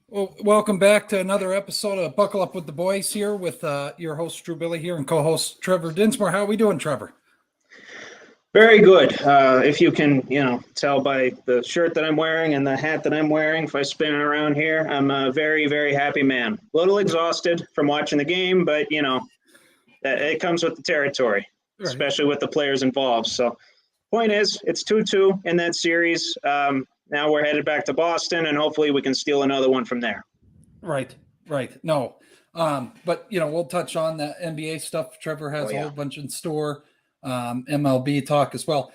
Well, welcome back to another episode of Buckle Up with the Boys here with your host, Drew Billy here, and co-host Trevor Dinsmore. How are we doing, Trevor? Very good. If you can, tell by the shirt that I'm wearing and the hat that I'm wearing, if I spin it around here, I'm a very, very happy man. A little exhausted from watching the game, but, it comes with the territory, Right. especially with the players involved. So, point is, it's 2-2 in that series. Now we're headed back to Boston, and hopefully we can steal another one from there. Right. No, but we'll touch on the NBA stuff. Trevor has a whole bunch in store. MLB talk as well.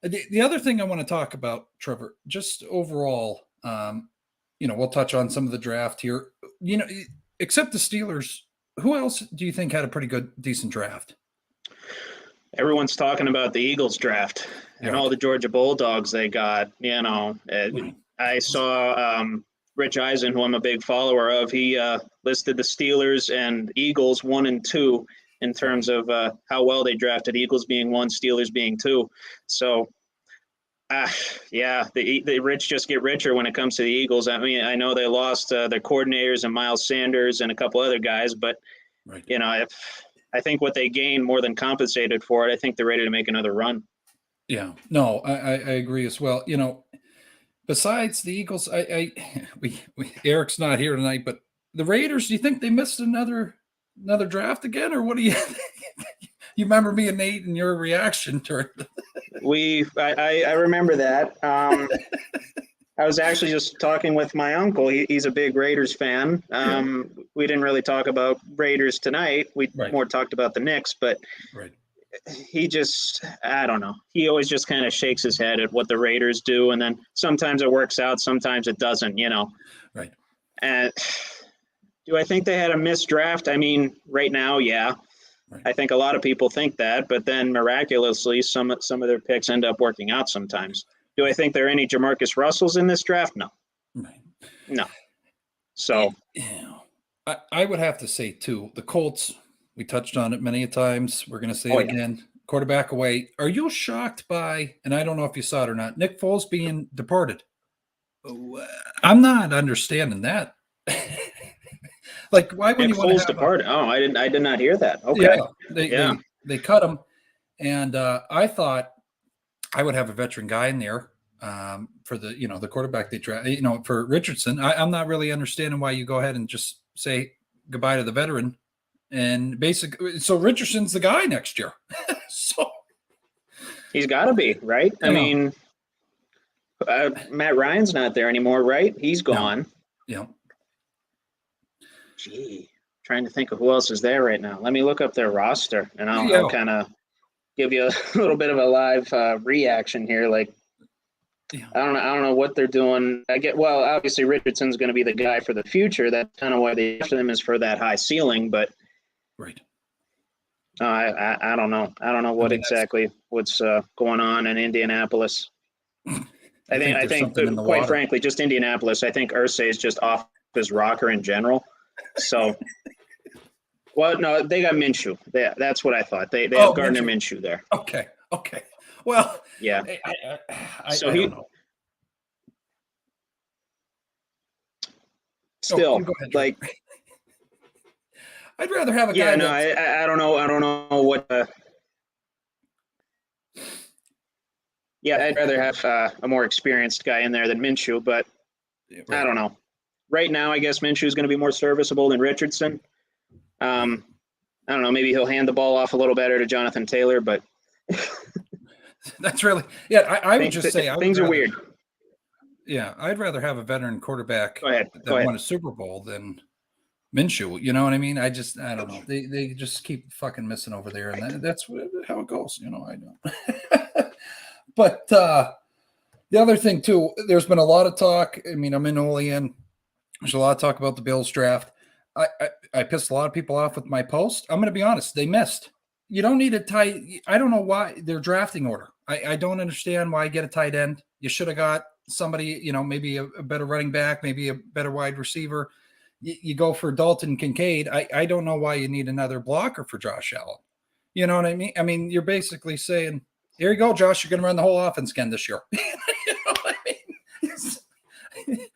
The other thing I want to talk about, Trevor, just overall, we'll touch on some of the draft here. Except the Steelers, who else do you think had a pretty good, decent draft? Everyone's talking about the Eagles draft and all the Georgia Bulldogs they got. I saw Rich Eisen, who I'm a big follower of, he listed the Steelers and Eagles 1 and 2 in terms of how well they drafted, Eagles being 1, Steelers being 2. So, the rich just get richer when it comes to the Eagles. I mean, I know they lost their coordinators and Miles Sanders and a couple other guys, but, I think what they gained more than compensated for it. I think they're ready to make another run. Yeah, no, I agree as well. Besides the Eagles, Eric's not here tonight, but the Raiders, do you think they missed another draft again, or what do you you remember me and Nate and your reaction to it? I remember that. I was actually just talking with my uncle. He's a big Raiders fan. We didn't really talk about Raiders tonight. We more talked about the Knicks, but he just, I don't know. He always just kind of shakes his head at what the Raiders do, and then sometimes it works out, sometimes it doesn't, Right. And do I think they had a missed draft? I mean, right now, yeah. Right. I think a lot of people think that, but then miraculously, some of their picks end up working out sometimes. Do I think there are any Jamarcus Russells in this draft? No. Right. No. So I would have to say too, the Colts, we touched on it many times. We're going to say it again. Quarterback away. Are you shocked by, and I don't know if you saw it or not, Nick Foles being departed? I'm not understanding that. Like, why would Nick you want Foles to have departed? I did not hear that. Okay. Yeah, they cut him, and I thought I would have a veteran guy in there for the quarterback they draft. For Richardson, I'm not really understanding why you go ahead and just say goodbye to the veteran, and basically, so Richardson's the guy next year. So he's got to be right. I mean, Matt Ryan's not there anymore, right? He's gone. Yeah. Gee, trying to think of who else is there right now. Let me look up their roster, and I'll kind of give you a little bit of a live reaction here. Like, I don't know what they're doing. Obviously Richardson's going to be the guy for the future. That's kind of why they drafted him, is for that high ceiling. But I don't know. I don't know what's going on in Indianapolis. I think quite frankly, just Indianapolis. I think Irsay is just off his rocker in general. So, well, no, they got Minshew. That's what I thought. They have Gardner Minshew there. Okay. Well, yeah. I don't know. Still, like, I'd rather have a guy. Yeah, no, I don't know. I don't know what. I'd rather have a more experienced guy in there than Minshew, but I don't know. Right now, I guess Minshew is going to be more serviceable than Richardson. I don't know. Maybe he'll hand the ball off a little better to Jonathan Taylor, but that's really I would just say things are weird. Yeah, I'd rather have a veteran quarterback that won a Super Bowl than Minshew. You know what I mean? I don't know. They just keep fucking missing over there, and that's how it goes. I know. But the other thing too, there's been a lot of talk. I mean, I'm in Olean. There's a lot of talk about the Bills draft. I pissed a lot of people off with my post. I'm going to be honest. They missed. You don't need a tight. I don't know why their drafting order. I don't understand why you get a tight end. You should have got somebody, maybe a better running back, maybe a better wide receiver. You go for Dalton Kincaid. I don't know why you need another blocker for Josh Allen. You know what I mean? I mean, you're basically saying, here you go, Josh. You're going to run the whole offense again this year. You know what I mean?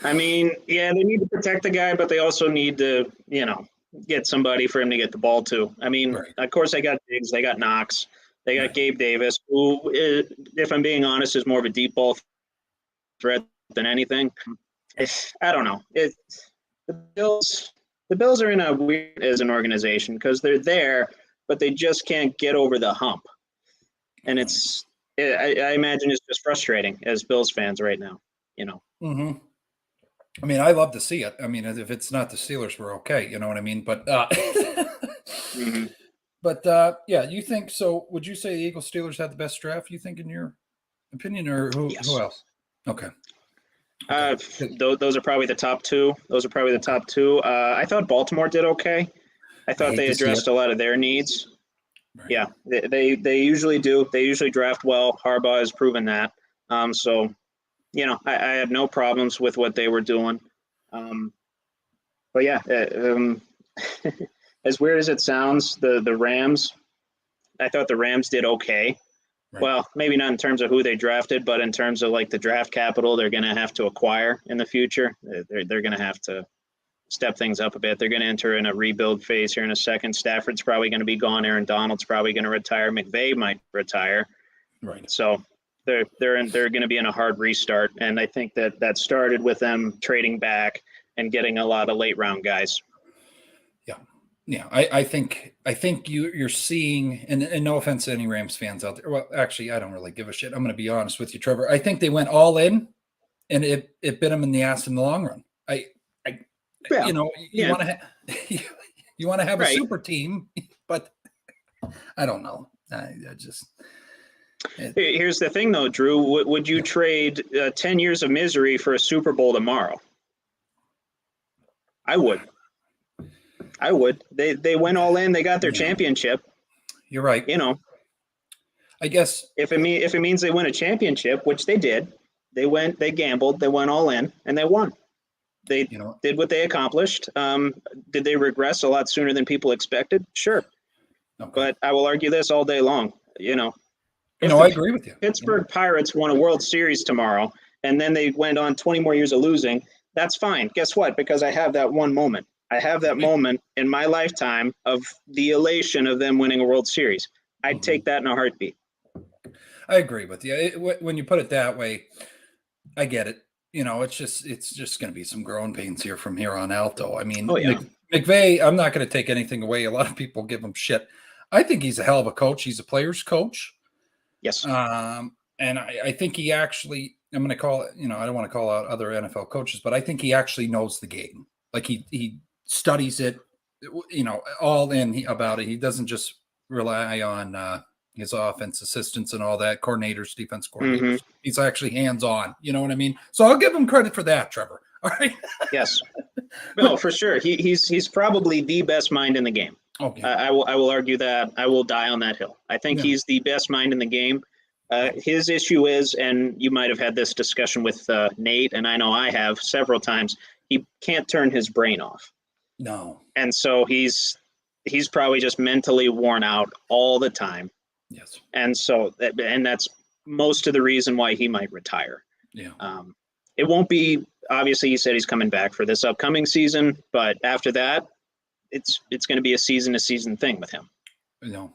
I mean, yeah, they need to protect the guy, but they also need to, get somebody for him to get the ball to. I mean, Right. of course, they got Diggs, they got Knox, they got Right. Gabe Davis, who, if I'm being honest, is more of a deep ball threat than anything. I don't know. The Bills are in a weird as an organization because they're there, but they just can't get over the hump, and I imagine it's just frustrating as Bills fans right now. Mm-hmm. I mean, I love to see it. I mean, if it's not the Steelers, we're okay. You know what I mean? But Mm-hmm. but yeah, you think so? Would you say the Eagles Steelers had the best draft? You think, in your opinion, or who Yes. else? Okay. Those are probably the top two. I thought Baltimore did okay. I thought they addressed a lot of their needs. Right. Yeah, they usually do. They usually draft well. Harbaugh has proven that. So, I had no problems with what they were doing. But yeah, as weird as it sounds, the Rams, I thought the Rams did okay. Right. Well, maybe not in terms of who they drafted, but in terms of like the draft capital they're going to have to acquire in the future. They're going to have to step things up a bit. They're going to enter in a rebuild phase here in a second. Stafford's probably going to be gone. Aaron Donald's probably going to retire. McVay might retire. Right. So they're going to be in a hard restart. And I think that started with them trading back and getting a lot of late round guys. Yeah, I think you're seeing, and no offense to any Rams fans out there. Well, actually, I don't really give a shit. I'm going to be honest with you, Trevor. I think they went all in, and it bit them in the ass in the long run. You want to have a super team, but I don't know. I just. Here's the thing, though, Drew. Would you trade 10 years of misery for a Super Bowl tomorrow? I would. They went all in. They got their championship. You're right. I guess if it means they win a championship, which they did, they gambled, they went all in, and they won. They did what they accomplished. Did they regress a lot sooner than people expected? Sure. Okay. But I will argue this all day long. I agree with you. Pittsburgh Pirates won a World Series tomorrow, and then they went on 20 more years of losing. That's fine. Guess what? Because I have that one moment. I have that moment in my lifetime of the elation of them winning a World Series. I'd take that in a heartbeat. I agree with you. When you put it that way, I get it. It's just going to be some growing pains here from here on out, though. I mean, McVay, I'm not going to take anything away. A lot of people give him shit. I think he's a hell of a coach. He's a player's coach. Yes. And I think he actually, I'm going to call it, I don't want to call out other NFL coaches, but I think he actually knows the game. Like he studies it, all in about it. He doesn't just rely on his offense assistants and all that, coordinators, defense coordinators. Mm-hmm. He's actually hands-on. You know what I mean? So I'll give him credit for that, Trevor. All right. Yes. No, for sure. He's probably the best mind in the game. Okay. I will argue that. I will die on that hill. I think he's the best mind in the game. His issue is, and you might have had this discussion with Nate, and I know I have several times, he can't turn his brain off. No. And so he's probably just mentally worn out all the time. Yes. And so, and that's most of the reason why he might retire. Yeah. It won't be, obviously he said he's coming back for this upcoming season, but after that, it's going to be a season-to-season thing with him. No,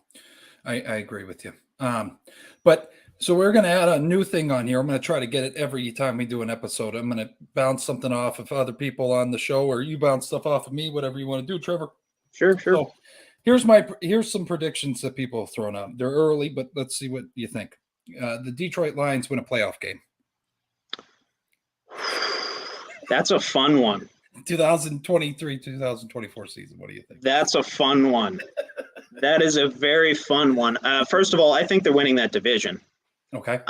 I agree with you. But so we're going to add a new thing on here. I'm going to try to get it every time we do an episode. I'm going to bounce something off of other people on the show, or you bounce stuff off of me, whatever you want to do, Trevor. Sure. So here's some predictions that people have thrown out. They're early, but let's see what you think. The Detroit Lions win a playoff game. That's a fun one. 2023-2024 season. What do you think? That's a fun one. That is a very fun one. First of all, I think they're winning that division. Okay.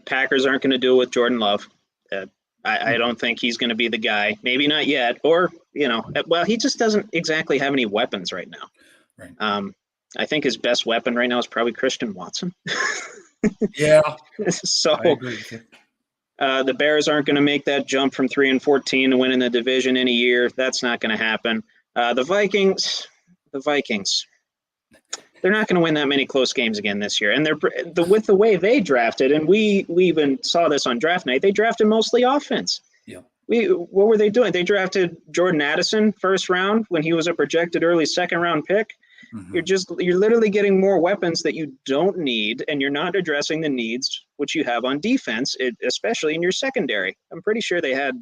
Packers aren't going to do it with Jordan Love. I don't think he's going to be the guy. Maybe not yet. Or, he just doesn't exactly have any weapons right now. Right. I think his best weapon right now is probably Christian Watson. Yeah. So I agree with you. The Bears aren't going to make that jump from 3-14 to winning the division in a year. That's not going to happen. The Vikings, they're not going to win that many close games again this year. And with the way they drafted, and we even saw this on draft night, they drafted mostly offense. Yeah. What were they doing? They drafted Jordan Addison first round when he was a projected early second round pick. Mm-hmm. You're literally getting more weapons that you don't need, and you're not addressing the needs which you have on defense, especially in your secondary. I'm pretty sure they had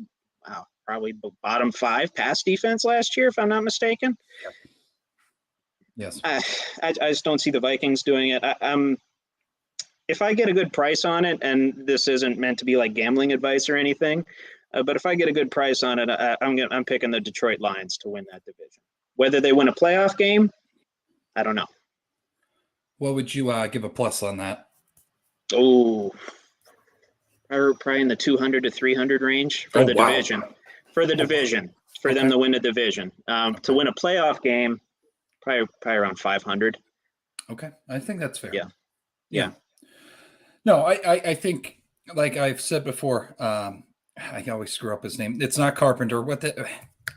probably bottom 5 pass defense last year, if I'm not mistaken. Yes. I just don't see the Vikings doing it. If I get a good price on it, and this isn't meant to be like gambling advice or anything, but if I get a good price on it, I'm picking the Detroit Lions to win that division. Whether they win a playoff game, I don't know. What would you give a plus on that? Oh, probably in the 200 to 300 range for the division. For the division, for them to win the division. To win a playoff game, probably around 500. Okay, I think that's fair. Yeah. No, I think, like I've said before, I always screw up his name. It's not Carpenter.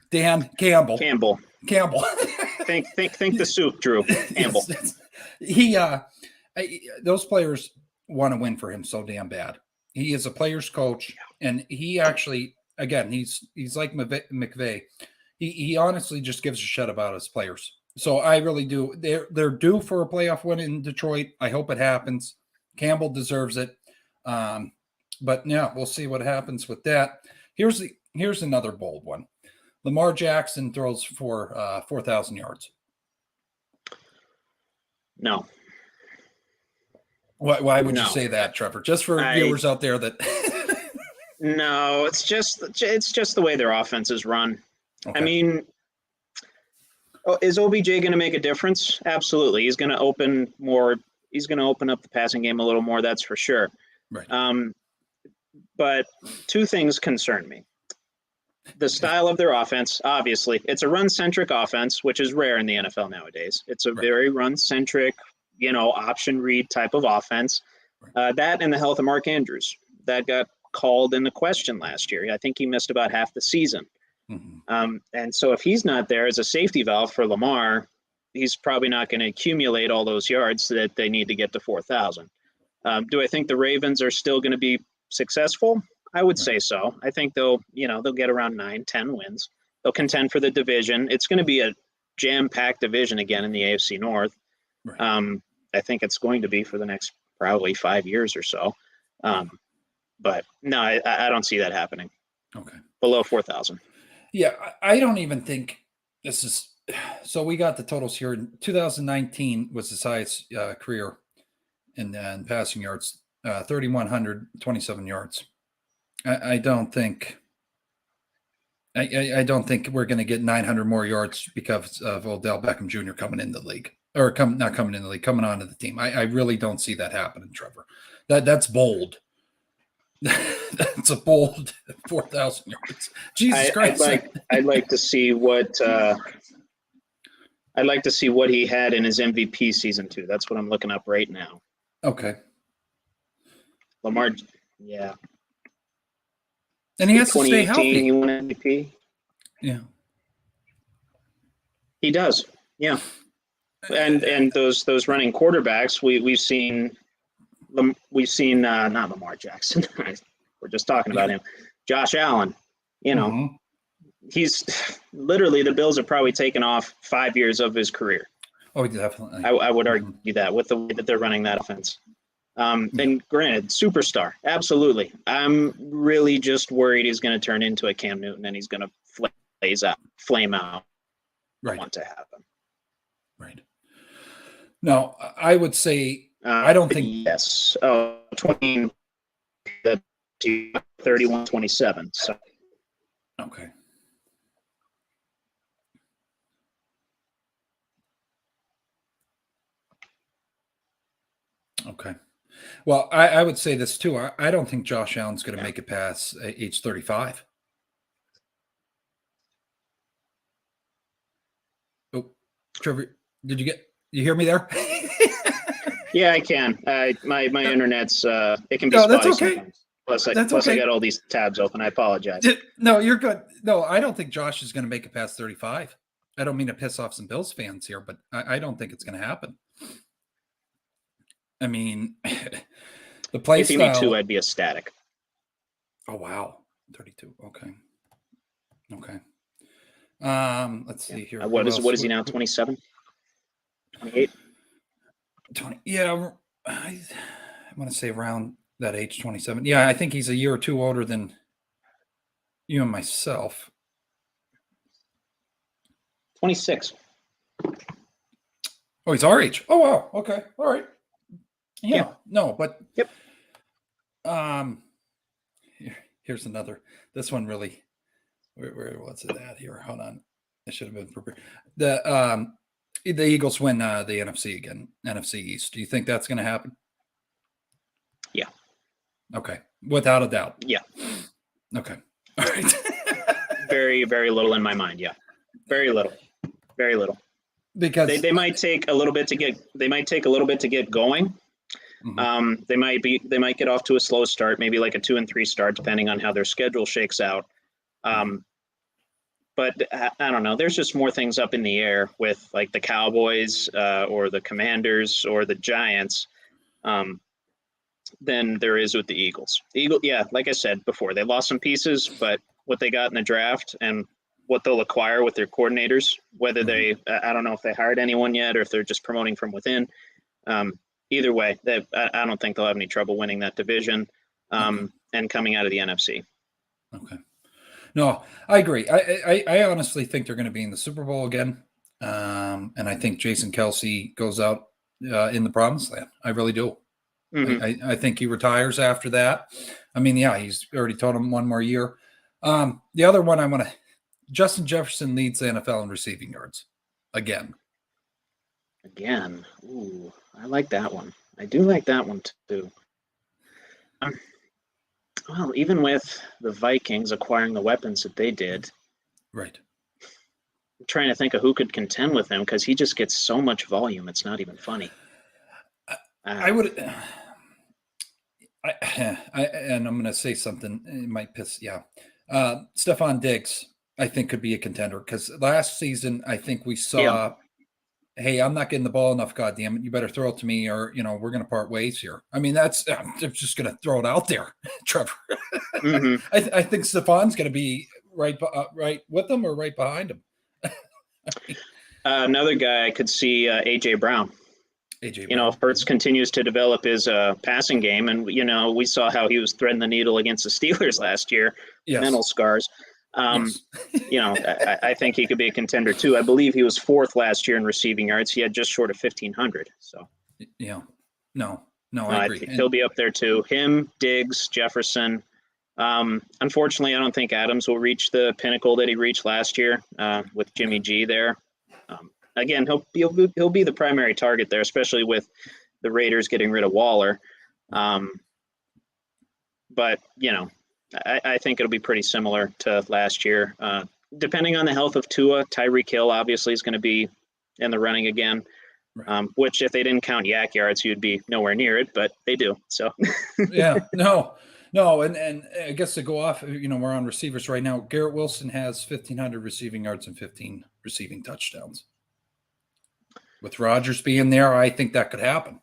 Dan Campbell. Campbell. think the soup, Drew. Campbell. Those players want to win for him so damn bad. He is a player's coach, and he actually, again, he's like McVay. He honestly just gives a shit about his players. So I really do. They're due for a playoff win in Detroit. I hope it happens. Campbell deserves it. But yeah, we'll see what happens with that. Here's another bold one. Lamar Jackson throws for 4,000 yards. No. Why would you say that, Trevor? Just for viewers out there that. No, it's just the way their offense is run. Okay. I mean, is OBJ going to make a difference? Absolutely. He's going to open more. He's going to open up the passing game a little more. That's for sure. Right. But two things concern me. The style of their offense, obviously, it's a run-centric offense, which is rare in the NFL nowadays. It's a very run-centric, option read type of offense. Right. That and the health of Mark Andrews, that got called into question last year. I think he missed about half the season. Mm-hmm. And so if he's not there as a safety valve for Lamar, he's probably not going to accumulate all those yards that they need to get to 4,000. Do I think the Ravens are still going to be successful? I would say so. I think they'll get around 9-10 wins. They'll contend for the division. It's going to be a jam-packed division again in the AFC North. Right. I think it's going to be for the next probably 5 years or so. But no, I don't see that happening. Okay. Below 4,000. Yeah, I don't even think this is. So we got the totals here. 2019 was his highest career in passing yards, 3,127 yards. I don't think we're going to get 900 more yards because of Odell Beckham Jr. coming into the league, or coming onto the team. I really don't see that happening, Trevor. That's bold. That's a bold 4,000 yards. Jesus Christ! I'd like to see what he had in his MVP season too. That's what I'm looking up right now. Okay. Lamar, yeah. And he has to stay healthy. He won MVP. Yeah. He does. Yeah. And those running quarterbacks, we've seen not Lamar Jackson. We're just talking about him. Josh Allen. Mm-hmm. He's literally, the Bills have probably taken off 5 years of his career. Oh, definitely. I would argue that with the way that they're running that offense. And granted, superstar, absolutely. I'm really just worried he's going to turn into a Cam Newton and he's going to flame out. Right. Want to happen. Right. No, I would say I don't think. Yes. 20, 31, 27. So. Okay. Okay. Well, I would say this too. I don't think Josh Allen's going to make it past age 35. Oh, Trevor, did you hear me there? Yeah, I can. My internet's it can be spotty that's okay. Sometimes. Plus, I got all these tabs open. I apologize. No, you're good. No, I don't think Josh is going to make it past 35. I don't mean to piss off some Bills fans here, but I don't think it's going to happen. I mean, the play if you me style. too, I'd be ecstatic. Oh wow, 32. Okay. Let's see here. What is he now? 27, 28. 20. Yeah, I want to say around that age, 27. Yeah, I think he's a year or two older than you and myself. 26. Oh, he's our age. Oh wow. Okay. All right. Yeah. No, but yep. Here's another. This one really. Where was it at here? Hold on. I should have been prepared. The Eagles win the NFC again, NFC East. Do you think that's going to happen? Yeah. Okay. Without a doubt. Yeah. Okay. All right. Very, very little in my mind. Yeah. Very little. Very little. Because they might take a little bit to get going. Mm-hmm. They might get off to a slow start, maybe like a 2-3 start, depending on how their schedule shakes out. But I don't know. There's just more things up in the air with like the Cowboys or the Commanders or the Giants than there is with the Eagles. Like I said before, they lost some pieces, but what they got in the draft and what they'll acquire with their coordinators, whether I don't know if they hired anyone yet or if they're just promoting from within. Either way, I don't think they'll have any trouble winning that division and coming out of the NFC. Okay. No, I agree. I honestly think they're going to be in the Super Bowl again. And I think Jason Kelce goes out in the promised land. I really do. Mm-hmm. I think he retires after that. I mean, yeah, he's already told him one more year. The other one Justin Jefferson leads the NFL in receiving yards again. Ooh, I like that one. I do like that one too. Well, even with the Vikings acquiring the weapons that they did, right? I'm trying to think of who could contend with him because he just gets so much volume. It's not even funny. And I'm going to say something. It might piss. Yeah, Stephon Diggs, I think, could be a contender because last season I think we saw. Yeah. Hey, I'm not getting the ball enough. God damn it! You better throw it to me, or we're going to part ways here. I mean, I'm just going to throw it out there, Trevor. Mm-hmm. I think Stephon's going to be right with them or right behind him. Another guy I could see AJ Brown. If Hurts continues to develop his passing game, and we saw how he was threading the needle against the Steelers last year, yes. Mental scars. Yes. I think he could be a contender too. I believe he was 4th last year in receiving yards. He had just short of 1,500. So, yeah, no, I agree. I think he'll be up there too. Him, Diggs, Jefferson. Unfortunately, I don't think Adams will reach the pinnacle that he reached last year with Jimmy G there. Again, he'll be the primary target there, especially with the Raiders getting rid of Waller. But I think it'll be pretty similar to last year. Depending on the health of Tua, Tyreek Hill obviously is going to be in the running again, right. Which if they didn't count yak yards, he would be nowhere near it, but they do. So yeah, no. And I guess to go off, we're on receivers right now. Garrett Wilson has 1,500 receiving yards and 15 receiving touchdowns. With Rodgers being there, I think that could happen.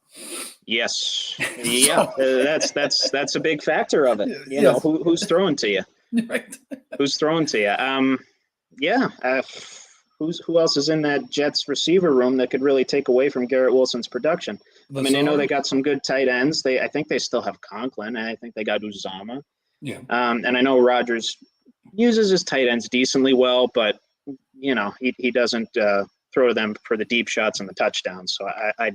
Yes. Yeah. That's a big factor of it. Yes. Who's throwing to you? Right. Who's throwing to you? Yeah. Who else is in that Jets receiver room that could really take away from Garrett Wilson's production? I mean, I know they got some good tight ends. I think they still have Conklin, and I think they got Uzama. Yeah. And I know Rodgers uses his tight ends decently well, but he doesn't throw to them for the deep shots and the touchdowns. So I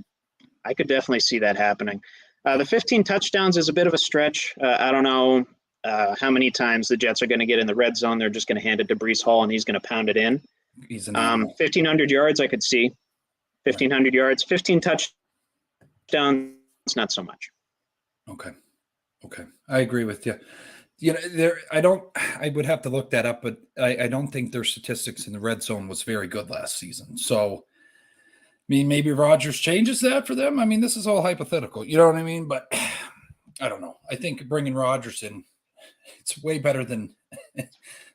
could definitely see that happening. The 15 touchdowns is a bit of a stretch. I don't know how many times the Jets are going to get in the red zone. They're just going to hand it to Breece Hall, and he's going to pound it in. 1,500 yards, I could see. 1,500 yards, 15 touchdowns, not so much. Okay. I agree with you. I would have to look that up, but I don't think their statistics in the red zone was very good last season. So, I mean, maybe Rodgers changes that for them. I mean, this is all hypothetical. You know what I mean? But I don't know. I think bringing Rodgers in, it's way better than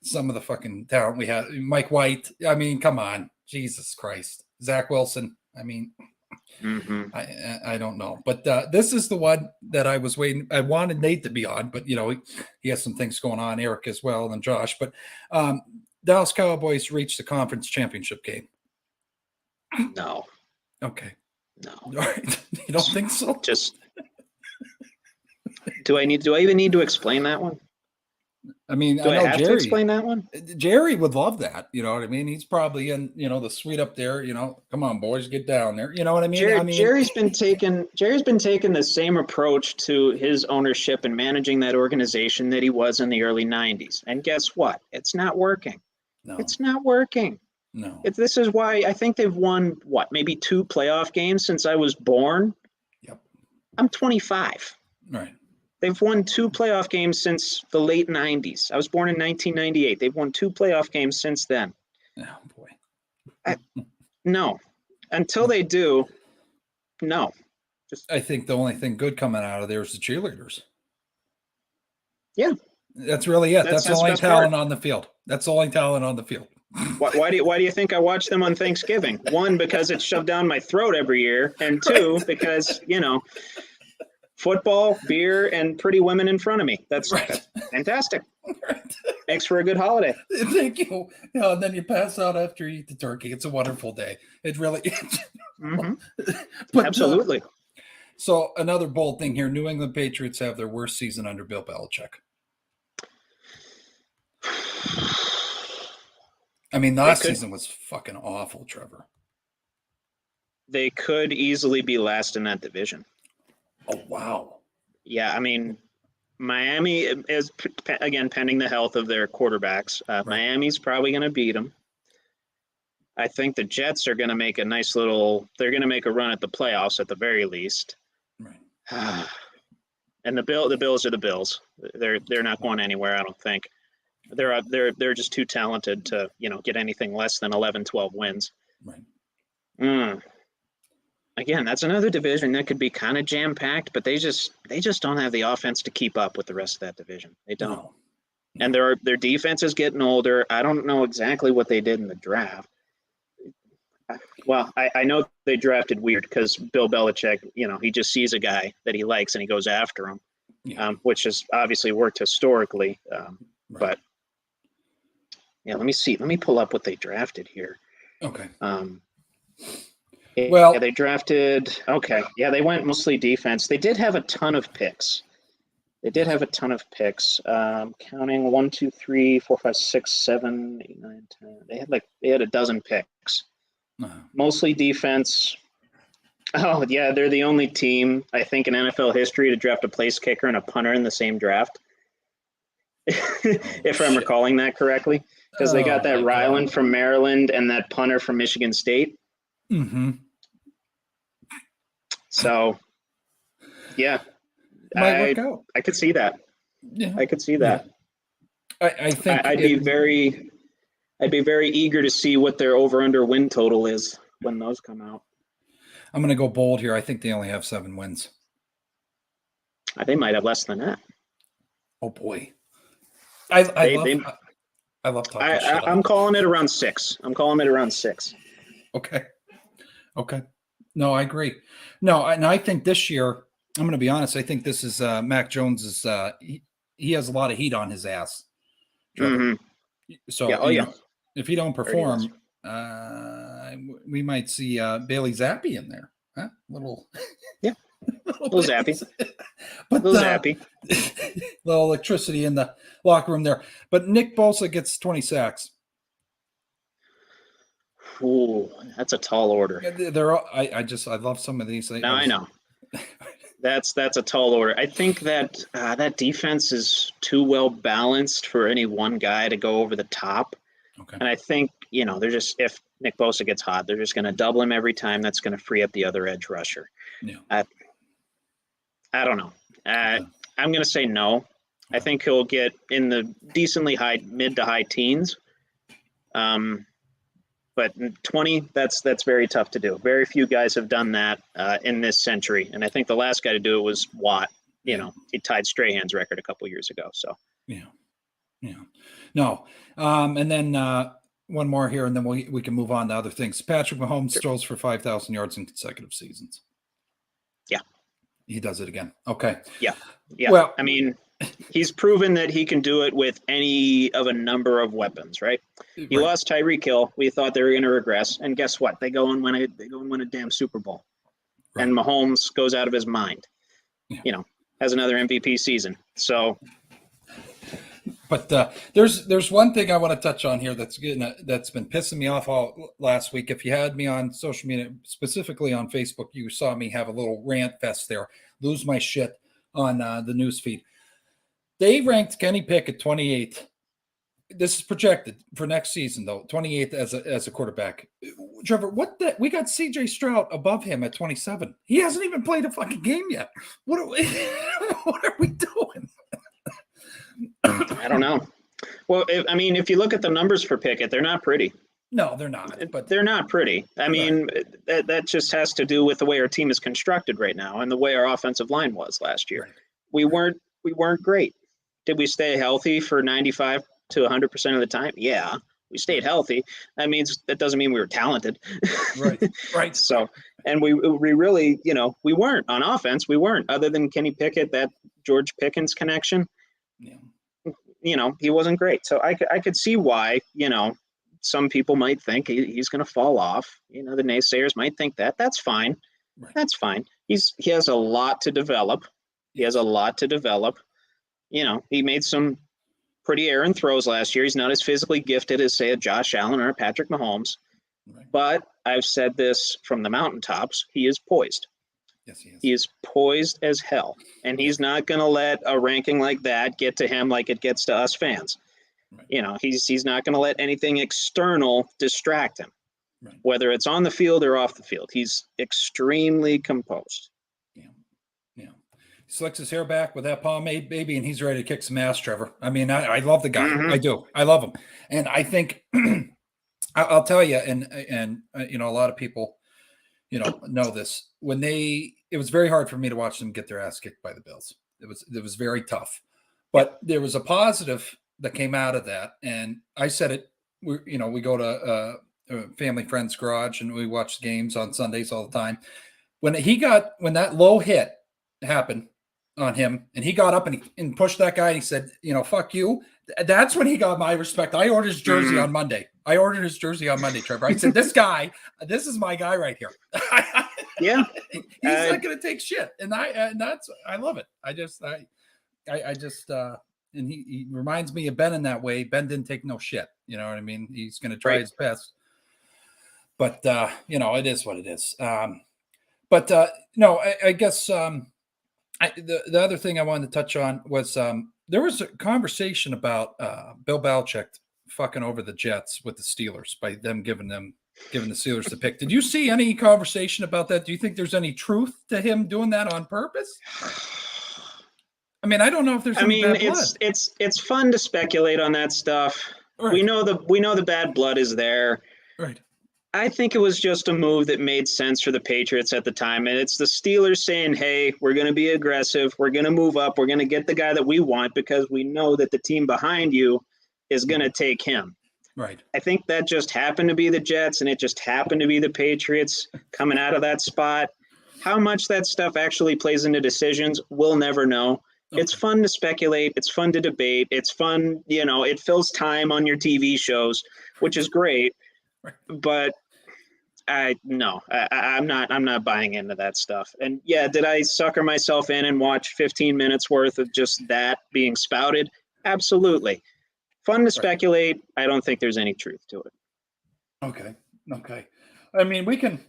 some of the fucking talent we had. Mike White. I mean, come on. Jesus Christ. Zach Wilson. I mean, Mm-hmm. I don't know, but this is the one that I was waiting. I wanted Nate to be on, but he has some things going on, Eric as well, and Josh. But Dallas Cowboys reached the conference championship game. No. Okay. No. All right. You don't think so? Just. Do I even need to explain that one? I mean, do I have to explain that one? Jerry would love that. You know what I mean? He's probably in, the suite up there. Come on, boys, get down there. You know what I mean? Jerry's been taking the same approach to his ownership and managing that organization that he was in the early '90s. And guess what? It's not working. No, it's not working. No. This is why I think they've won maybe 2 playoff games since I was born. Yep. I'm 25. Right. They've won 2 playoff games since the late 90s. I was born in 1998. They've won 2 playoff games since then. Oh, boy. No. Until they do, no. I think the only thing good coming out of there is the cheerleaders. Yeah. That's really it. That's the only talent on the field. That's the only talent on the field. Why do you think I watch them on Thanksgiving? 1, because it's shoved down my throat every year. And 2, because, football, beer, and pretty women in front of me. That's fantastic. Right. Thanks for a good holiday. Thank you. And then you pass out after you eat the turkey. It's a wonderful day. It really is. Mm-hmm. But, absolutely. So another bold thing here. New England Patriots have their worst season under Bill Belichick. I mean, last season was fucking awful, Trevor. They could easily be last in that division. Oh, wow. Yeah, I mean, Miami is, again, pending the health of their quarterbacks. Right. Miami's probably going to beat them. I think the Jets are going to make they're going to make a run at the playoffs at the very least. Right. And the Bills are the Bills. They're not going anywhere, I don't think. They're just too talented to, get anything less than 11, 12 wins. Right. Again, that's another division that could be kind of jam-packed, but they just don't have the offense to keep up with the rest of that division. They don't. No. And their defense is getting older. I don't know exactly what they did in the draft. Well, I know they drafted weird because Bill Belichick, he just sees a guy that he likes and he goes after him, which has obviously worked historically. Right. But, yeah, let me see. Let me pull up what they drafted here. Okay. Well, they drafted. Okay, yeah, they went mostly defense. They did have a ton of picks. Counting 1, 2, 3, 4, 5, 6, 7, 8, 9, 10. They had a dozen picks. Mostly defense. Oh yeah, they're the only team I think in NFL history to draft a place kicker and a punter in the same draft. If I'm recalling that correctly, because they got that Ryland from Maryland and that punter from Michigan State. Mm-hmm. So, yeah, might work out. I could see that. Yeah, I could see that. Yeah. I think I'd be very eager to see what their over/under win total is when those come out. I'm going to go bold here. I think they only have 7 wins. They might have less than that. Oh boy, I love talking shit. I'm calling it around 6. Okay. No, I agree. No, and I think this year, I'm going to be honest, I think this is Mac Jones's, he has a lot of heat on his ass. Mm-hmm. So, if he don't perform, we might see Bailey Zappi in there. Huh? Little Zappy. But little Zappy. Little electricity in the locker room there. But Nick Bosa gets 20 sacks. Ooh, that's a tall order. I love some of these things. No, I know. That's a tall order. I think that that defense is too well balanced for any one guy to go over the top. Okay. And I think, they're just, if Nick Bosa gets hot, they're just going to double him every time. That's going to free up the other edge rusher. Yeah. I don't know. I'm going to say no. Okay. I think he'll get in the decently mid to high teens. But 20, that's very tough to do. Very few guys have done that in this century. And I think the last guy to do it was Watt. He tied Strahan's record a couple years ago. So yeah. No. And then one more here, and then we can move on to other things. Patrick Mahomes throws for 5,000 yards in consecutive seasons. Yeah. He does it again. Okay. Yeah. Yeah. Well, I mean, he's proven that he can do it with any of a number of weapons, right? He lost Tyreek Hill. We thought they were going to regress. And guess what? They go and win a damn Super Bowl. Right. And Mahomes goes out of his mind. Yeah. Has another MVP season. So, but there's one thing I want to touch on here that's been pissing me off all last week. If you had me on social media, specifically on Facebook, you saw me have a little rant fest there, lose my shit on the news feed. They ranked Kenny Pickett 28th. This is projected for next season, though, 28th as a quarterback. Trevor, we got CJ Stroud above him at 27. He hasn't even played a fucking game yet. What are we doing? I don't know. Well, if you look at the numbers for Pickett, they're not pretty. No, they're not. But they're not pretty. I mean, that just has to do with the way our team is constructed right now and the way our offensive line was last year. Right. We weren't great. Did we stay healthy for 95 to 100% of the time? Yeah, we stayed healthy. That doesn't mean we were talented. Right. So, and we really, we weren't on offense. We weren't, other than Kenny Pickett, that George Pickens connection. Yeah. He wasn't great. So I could see why, some people might think he's going to fall off. The naysayers might think that. That's fine. Right. That's fine. He has a lot to develop. He made some pretty errant throws last year. He's not as physically gifted as, say, a Josh Allen or a Patrick Mahomes. Right. But I've said this from the mountaintops. He is poised. Yes, he is. He is poised as hell. And he's not going to let a ranking like that get to him like it gets to us fans. Right. He's not going to let anything external distract him, right, whether it's on the field or off the field. He's extremely composed. Yeah. He slicks his hair back with that pomade, baby, and he's ready to kick some ass, Trevor. I love the guy. Mm-hmm. I do. I love him. And I think I'll tell you, and a lot of people, know this. It was very hard for me to watch them get their ass kicked by the Bills. It was very tough. But there was a positive that came out of that. And I said it, we go to a family friend's garage and we watch games on Sundays all the time. When that low hit happened on him and he got up and pushed that guy and he said, fuck you. That's when he got my respect. I ordered his jersey on Monday. Trevor. I said, this is my guy right here. Yeah. He's not going to take shit. And I love it. And he reminds me of Ben in that way. Ben didn't take no shit. You know what I mean? He's going to try his best. But, it is what it is. I guess the other thing I wanted to touch on was there was a conversation about Bill Belichick fucking over the Jets with the Steelers by them giving the Steelers the pick. Did you see any conversation about that? Do you think there's any truth to him doing that on purpose? I don't know if there's any bad blood. It's fun to speculate on that stuff. Right. We know the bad blood is there. Right. I think it was just a move that made sense for the Patriots at the time. And it's the Steelers saying, hey, we're going to be aggressive. We're going to move up. We're going to get the guy that we want because we know that the team behind you is going to take him. Right. I think that just happened to be the Jets and it just happened to be the Patriots coming out of that spot. How much that stuff actually plays into decisions, we'll never know. Okay. It's fun to speculate. It's fun to debate. It's fun. It fills time on your TV shows, which is great. Right. But I'm not buying into that stuff. And yeah, did I sucker myself in and watch 15 minutes worth of just that being spouted? Absolutely. Fun to speculate. I don't think there's any truth to it. Okay. We can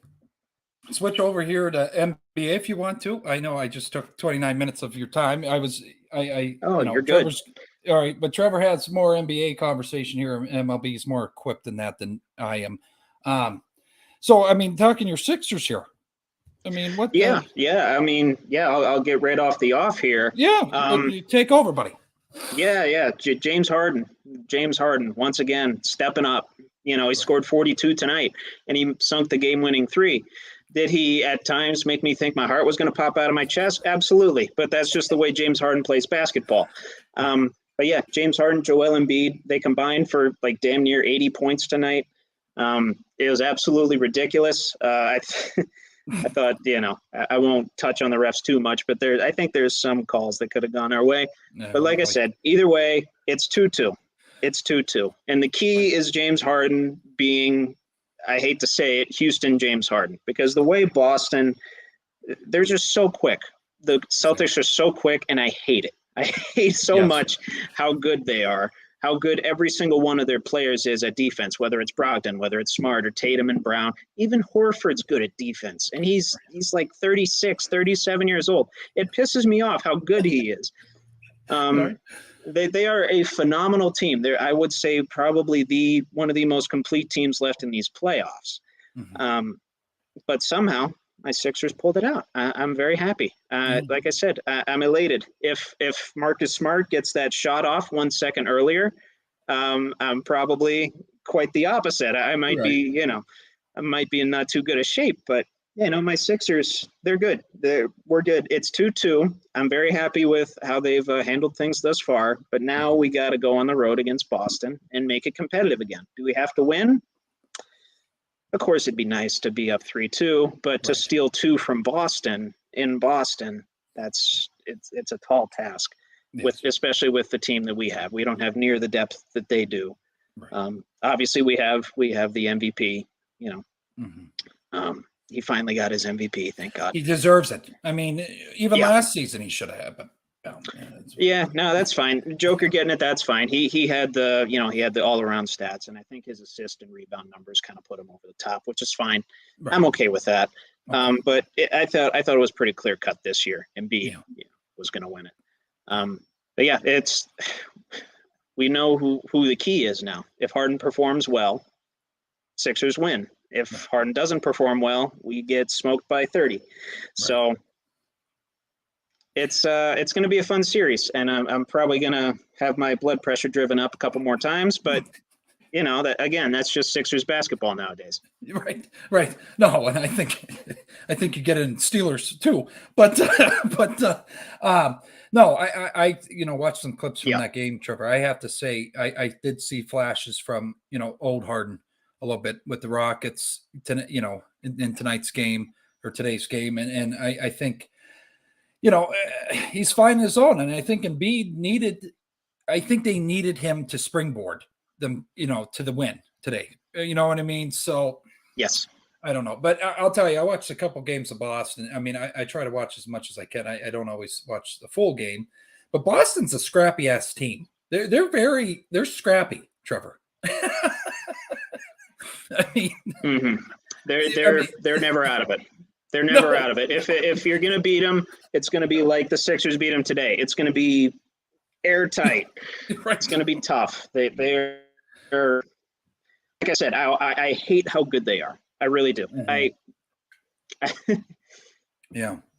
switch over here to NBA if you want to. I know I just took 29 minutes of your time. You're good. All right, but Trevor has more NBA conversation here. MLB is more equipped in that than I am. Talking your Sixers here. What? Yeah. I'll get right off the off here. Yeah, take over, buddy. Yeah. James Harden, once again, stepping up. He scored 42 tonight, and he sunk the game-winning three. Did he at times make me think my heart was going to pop out of my chest? Absolutely. But that's just the way James Harden plays basketball. but yeah, James Harden, Joel Embiid, they combined for like damn near 80 points tonight. It was absolutely ridiculous. I thought, I won't touch on the refs too much, but I think there's some calls that could have gone our way. But like I said, either way, it's 2-2. It's 2-2. And the key is James Harden being, I hate to say it, Houston James Harden, because the way Boston, they're just so quick. The Celtics are so quick, and I hate it. I hate so much how good they are, how good every single one of their players is at defense, whether it's Brogdon, whether it's Smart or Tatum and Brown. Even Horford's good at defense, and he's like 36, 37 years old. It pisses me off how good he is. They are a phenomenal team. They're, I would say, probably one of the most complete teams left in these playoffs. But somehow my Sixers pulled it out. I'm very happy. Like I said, I'm elated. If Marcus Smart gets that shot off 1 second earlier, I'm probably quite the opposite. I might be, I might be in not too good a shape, but my Sixers, they're good. We're good. It's 2-2. I'm very happy with how they've handled things thus far, but now we got to go on the road against Boston and make it competitive again. Do we have to win? Of course, it'd be nice to be up 3-2, but to steal 2 from Boston in Boston, it's a tall task, especially with the team that we have. We don't have near the depth that they do. Obviously, we have the MVP. He finally got his MVP. Thank God. He deserves it. I mean, even last season he should have. But no, that's fine. Joker getting it, that's fine. He had the he had the all around stats, and I think his assist and rebound numbers kind of put him over the top, which is fine. I'm okay with that. But I thought it was pretty clear cut this year, and Embiid was going to win it. But yeah, we know who the key is now. If Harden performs well, Sixers win. If Harden doesn't perform well, we get smoked by 30. So it's going to be a fun series, and I'm probably going to have my blood pressure driven up a couple more times. But that's just Sixers basketball nowadays. Right. No, and I think you get it in Steelers too. But no, I watched some clips from that game, Trevor. I have to say, I did see flashes from old Harden a little bit with the Rockets, in tonight's game or today's game. And I think, he's finding his own. And I think Embiid they needed him to springboard them, to the win today. You know what I mean? So yes, I don't know, but I'll tell you, I watched a couple games of Boston. I mean, I try to watch as much as I can. I don't always watch the full game, but Boston's a scrappy ass team. They're scrappy, Trevor. I mean, they're never out of it. They're never out of it. If you're going to beat them, it's going to be like the Sixers beat them today. It's going to be airtight. It's going to be tough. They're like I said. I hate how good they are. I really do. I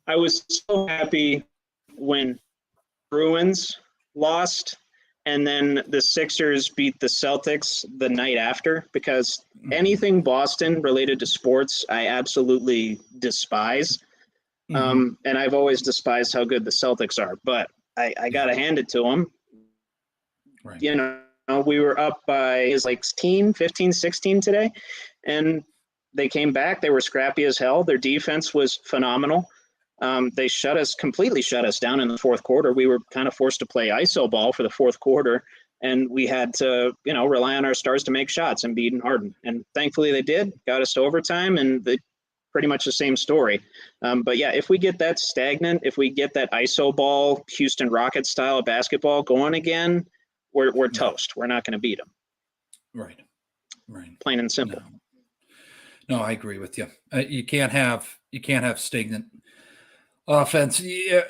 was so happy when Bruins lost. And then the Sixers beat the Celtics the night after, because anything Boston related to sports, I absolutely despise. And I've always despised how good the Celtics are, but I got to hand it to them. We were up by 15, 16 today, and they came back. They were scrappy as hell. Their defense was phenomenal. They completely shut us down in the fourth quarter. We were kind of forced to play ISO ball for the fourth quarter, and we had to, rely on our stars to make shots, Embiid and Harden. And thankfully they did, got us to overtime, and pretty much the same story. But yeah, if we get that stagnant, if we get that ISO ball, Houston Rockets style of basketball going again, we're toast. We're not going to beat them. Right. Plain and simple. No, I agree with you. You can't have stagnant offense. Yeah.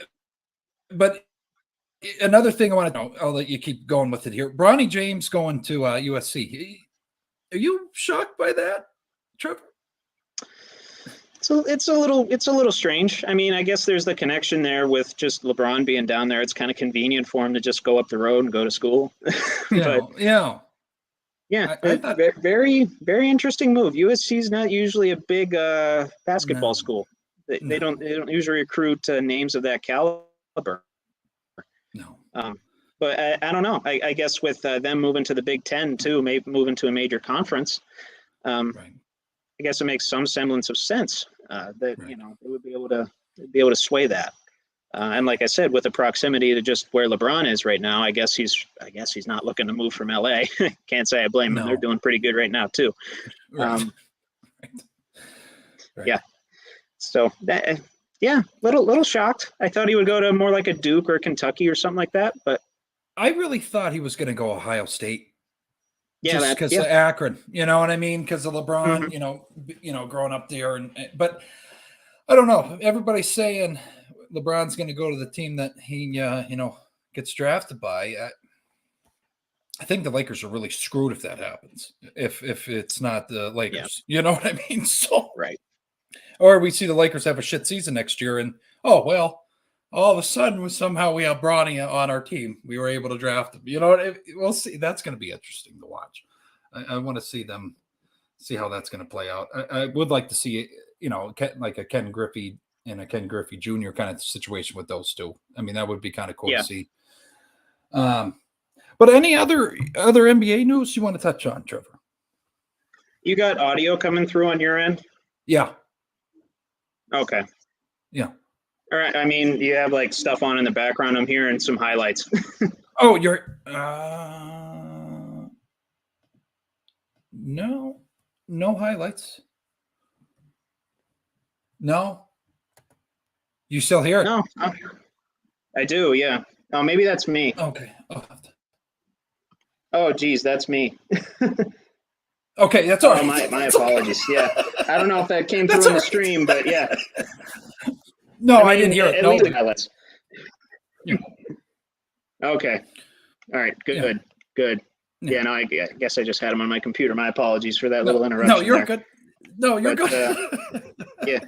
But another thing I want to know, I'll let you keep going with it here. Bronny James going to USC. Are you shocked by that, Trevor? So it's a little strange. I mean, I guess there's the connection there with just LeBron being down there. It's kind of convenient for him to just go up the road and go to school. Yeah, I thought, very, very interesting move. USC's not usually a big basketball school. They don't usually recruit names of that caliber. No. But I don't know. I guess with them moving to the Big Ten too, maybe moving to a major conference, Right. I guess it makes some semblance of sense that Right. you know they would be able to sway that. And like I said, with the proximity to just where LeBron is right now, I guess he's not looking to move from LA. Can't say I blame him. They're No. doing pretty good right now too. Right. Right. Yeah. So that, yeah, little shocked. I thought he would go to more like a Duke or Kentucky or something like that, but I really thought he was going to go Ohio State. yeah, Just because of Akron, you know what I mean? Because of LeBron, you know, growing up there, but I don't know. Everybody's saying LeBron's going to go to the team that he, you know, gets drafted by. I think the Lakers are really screwed if that happens. If it's not the Lakers, you know what I mean? So right. Or we see the Lakers have a shit season next year, and oh well, all of a sudden somehow we have Bronny on our team. We were able to draft him. You know, we'll see. That's going to be interesting to watch. I want to see how that's going to play out. I would like to see, you know, like a Ken Griffey and a Ken Griffey Jr. kind of situation with those two. I mean, that would be kind of cool to see. But any other NBA news you want to touch on, Trevor? You got audio coming through on your end? Yeah. Okay. Yeah. All right. I mean, you have like stuff on in the background. I'm hearing some highlights. Oh, you're no highlights. No. You still hear it? No. I do, yeah. Oh, maybe that's me. Okay. Oh, geez, that's me. Okay, that's all right. My apologies. Okay. Yeah. I don't know if that came through in the stream, but yeah. No, I didn't hear it. At least highlights. Yeah. Okay. All right. Good. Yeah. Good. Yeah, no, I guess I just had them on my computer. My apologies for that little interruption. No, you're there. Good. No, you're good. Yeah.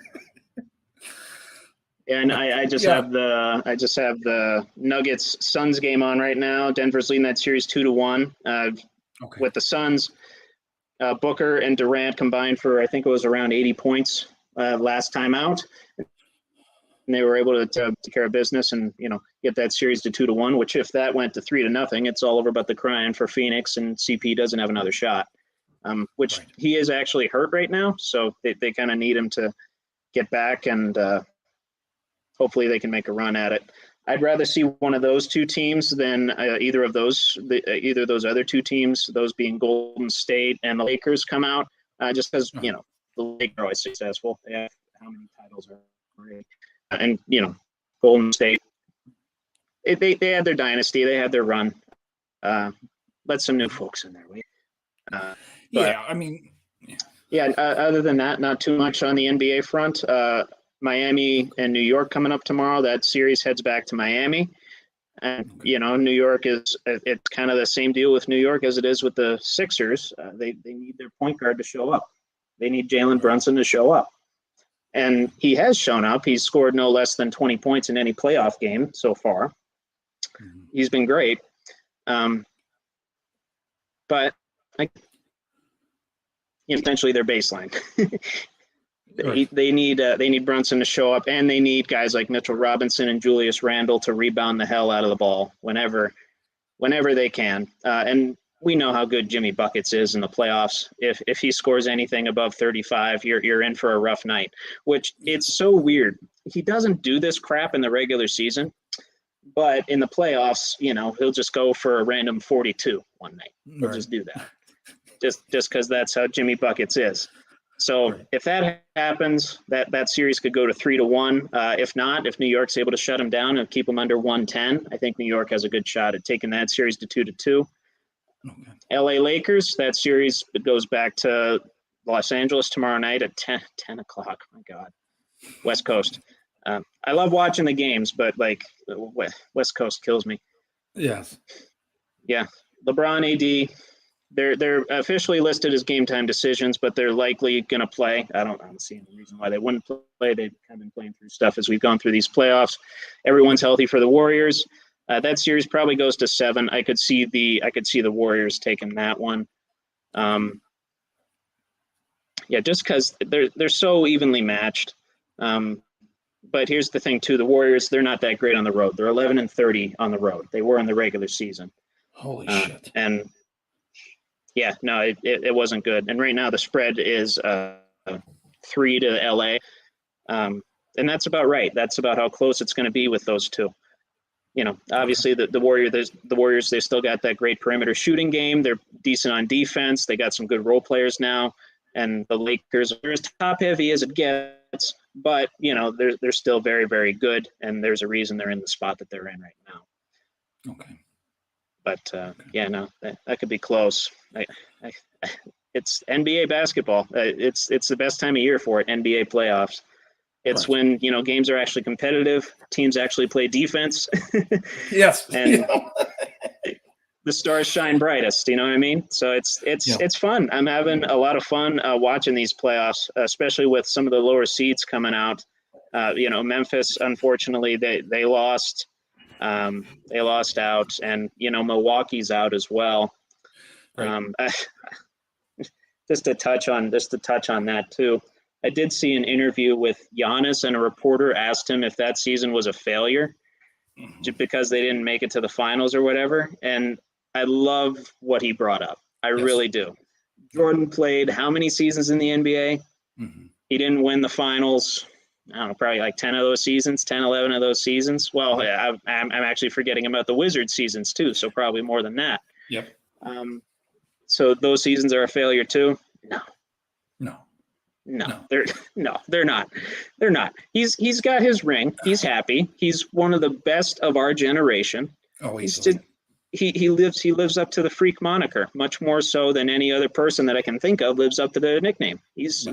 And I just have the Nuggets Suns game on right now. Denver's leading that series 2-1. With the Suns, Booker and Durant combined for, I think it was around 80 points last time out. And they were able to take care of business and, you know, get that series to 2-1, which if that went to 3-0, it's all over but the crying for Phoenix, and CP doesn't have another shot, which right. He is actually hurt right now. So they kind of need him to get back, and hopefully they can make a run at it. I'd rather see one of those two teams than either of those other two teams, those being Golden State and the Lakers, come out, just because, you know, the Lakers are always successful. They have how many titles are already? And, you know, Golden State, they had their dynasty. They had their run. Let some new folks in there. Yeah, I mean. Yeah, other than that, not too much on the NBA front. Miami and New York coming up tomorrow. That series heads back to Miami. And, you know, New York it's kind of the same deal with New York as it is with the Sixers. They need their point guard to show up. They need Jalen Brunson to show up. And he has shown up. He's scored no less than 20 points in any playoff game so far. Mm-hmm. He's been great. But essentially their baseline. They need Brunson to show up, and they need guys like Mitchell Robinson and Julius Randle to rebound the hell out of the ball whenever they can. And we know how good Jimmy Buckets is in the playoffs. If he scores anything above 35, you're in for a rough night, which it's so weird. He doesn't do this crap in the regular season, but in the playoffs, you know, he'll just go for a random 42 one night. He'll just do that. Just because that's how Jimmy Buckets is. So if that happens, that series could go to 3-1. If not, if New York's able to shut him down and keep him under 110, I think New York has a good shot at taking that series to 2-2. Okay. LA Lakers, that series goes back to Los Angeles tomorrow night at 10 o'clock. My God. West Coast. I love watching the games, but like West Coast kills me. Yes. Yeah. LeBron, AD, they're officially listed as game time decisions, but they're likely going to play. I don't see any reason why they wouldn't play. They've kind of been playing through stuff as we've gone through these playoffs. Everyone's healthy for the Warriors. That series probably goes to 7. I could see the Warriors taking that one. Yeah, just because they're so evenly matched. But here's the thing too: the Warriors, they're not that great on the road. They're 11-30 on the road. They were in the regular season. Holy shit! And yeah, no, it wasn't good. And right now the spread is 3 to LA, and that's about right. That's about how close it's going to be with those two. Obviously the Warriors, they still got that great perimeter shooting game. They're decent on defense. They got some good role players now. And the Lakers are as top heavy as it gets, but they're still very, very good. And there's a reason they're in the spot that they're in right now. Okay. But yeah, no, that could be close. It's NBA basketball. It's the best time of year for it. NBA playoffs. It's when games are actually competitive. Teams actually play defense. Yes, and the stars shine brightest. You know what I mean? So it's fun. I'm having a lot of fun watching these playoffs, especially with some of the lower seeds coming out. Memphis, unfortunately, they lost. They lost out, and Milwaukee's out as well. Right. Just to touch on that too. I did see an interview with Giannis, and a reporter asked him if that season was a failure just because they didn't make it to the finals or whatever. And I love what he brought up. I really do. Jordan played how many seasons in the NBA? Mm-hmm. He didn't win the finals. I don't know, probably like 10 of those seasons, 10, 11 of those seasons. Well, I'm actually forgetting about the Wizards seasons too, so probably more than that. Yep. So those seasons are a failure too? No, they're not. They're not. He's got his ring. He's happy. He's one of the best of our generation. Oh, he lives up to the freak moniker, much more so than any other person that I can think of lives up to the nickname. He's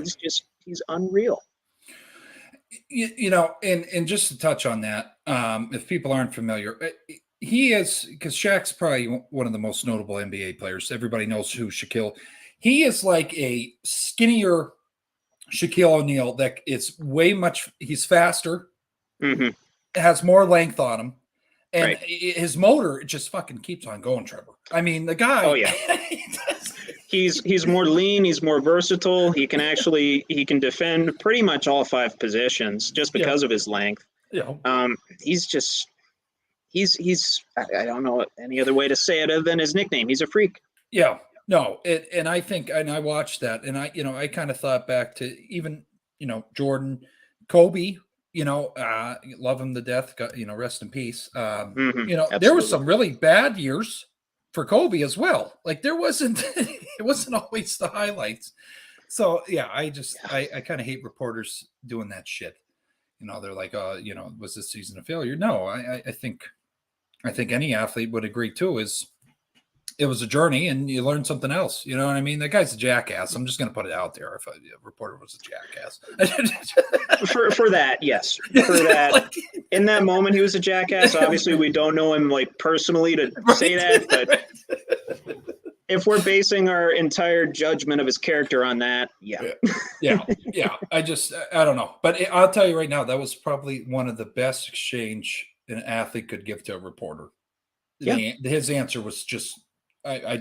unreal. And just to touch on that, if people aren't familiar, he is, because Shaq's probably one of the most notable NBA players. Everybody knows who Shaquille. He is like a skinnier Shaquille O'Neal that is he's faster, has more length on him, and his motor just fucking keeps on going, Trevor. I mean, the guy. Oh yeah. He's more lean. He's more versatile. He can defend pretty much all 5 positions just because of his length. Yeah. He's I don't know any other way to say it other than his nickname. He's a freak. Yeah. No, and I think, and I watched that, and I kind of thought back to even, Jordan, Kobe, love him to death, rest in peace. There was some really bad years for Kobe as well. Like it wasn't always the highlights. So yeah, I kind of hate reporters doing that shit. They're like, was this season a failure? No, I think any athlete would agree too, it was a journey and you learned something else. You know what I mean? That guy's a jackass. I'm just going to put it out there. If a reporter was a jackass. for that, yes. For that. In that moment, he was a jackass. Obviously, we don't know him personally to say that. But if we're basing our entire judgment of his character on that, yeah. I don't know. But I'll tell you right now, that was probably one of the best exchange an athlete could give to a reporter. Yeah. His answer was just, I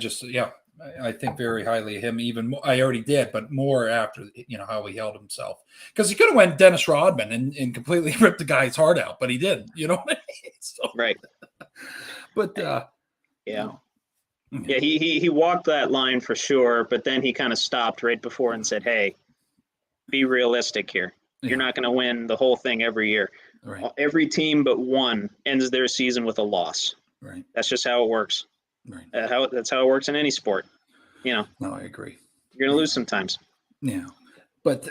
think very highly of him. Even more, I already did, but more after how he held himself, because he could have went Dennis Rodman and completely ripped the guy's heart out, but he didn't. You know what I mean? So, right. But he walked that line for sure, but then he kind of stopped right before and said, "Hey, be realistic here. You're not going to win the whole thing every year. Right. Every team but one ends their season with a loss. Right. That's just how it works. Right. That's how it works in any sport. No, I agree. You're going to lose sometimes. Yeah. But,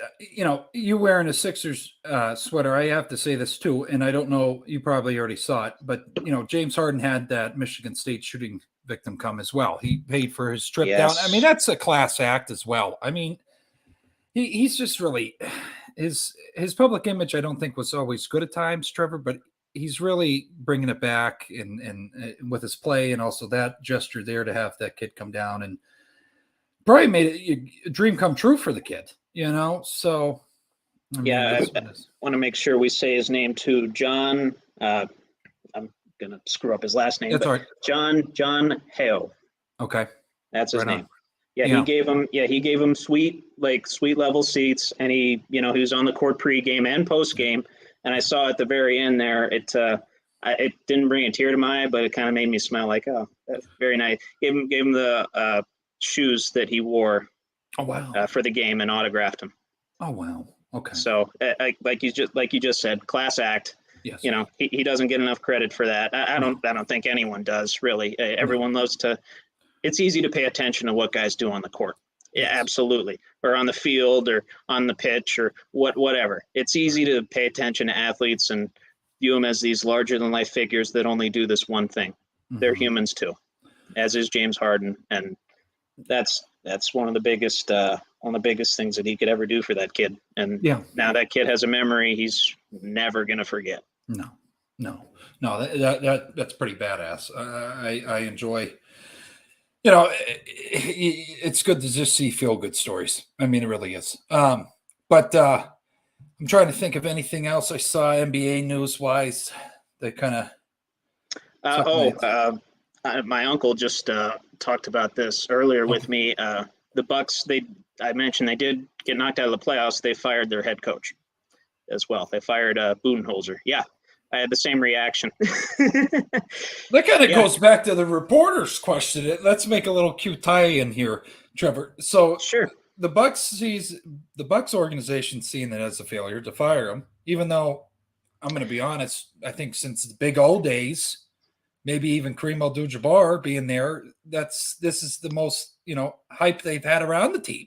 you wearing a Sixers sweater, I have to say this too, and I don't know, you probably already saw it, but, James Harden had that Michigan State shooting victim come as well. He paid for his trip down. I mean, that's a class act as well. I mean, he's just really, his public image, I don't think was always good at times, Trevor, but he's really bringing it back and with his play, and also that gesture there to have that kid come down and probably made it a dream come true for the kid, So I want to make sure we say his name too. John. I'm gonna screw up his last name. That's all right. John Hale. Okay, that's his name. Yeah, he gave him sweet level seats, and he was on the court pregame and postgame. And I saw at the very end there, it didn't bring a tear to my eye, but it kind of made me smile like, oh, that's very nice. Gave him the shoes that he wore Oh, wow. For the game and autographed him. Oh, wow. Okay. So like you just said, class act. Yes. He doesn't get enough credit for that. I don't think anyone does really. Everyone loves to. It's easy to pay attention to what guys do on the court. Yeah, Yes. absolutely. Or on the field or on the pitch or whatever. It's easy to pay attention to athletes and view them as these larger than life figures that only do this one thing. Mm-hmm. They're humans too, as is James Harden, and that's one of the biggest things that he could ever do for that kid. And now that kid has a memory he's never gonna forget. No, that's pretty badass. I enjoy. It's good to just see feel good stories. I mean, it really is. But I'm trying to think of anything else I saw NBA news wise that kind of. My uncle just talked about this earlier with me. The Bucks, I mentioned they did get knocked out of the playoffs. They fired their head coach as well. They fired Budenholzer. Yeah. I had the same reaction. That kind of goes back to the reporter's question. Let's make a little cute tie-in here, Trevor. So sure, the Bucks organization seeing it as a failure to fire him, even though I'm going to be honest, I think since the big old days, maybe even Kareem Abdul-Jabbar being there, this is the most hype they've had around the team.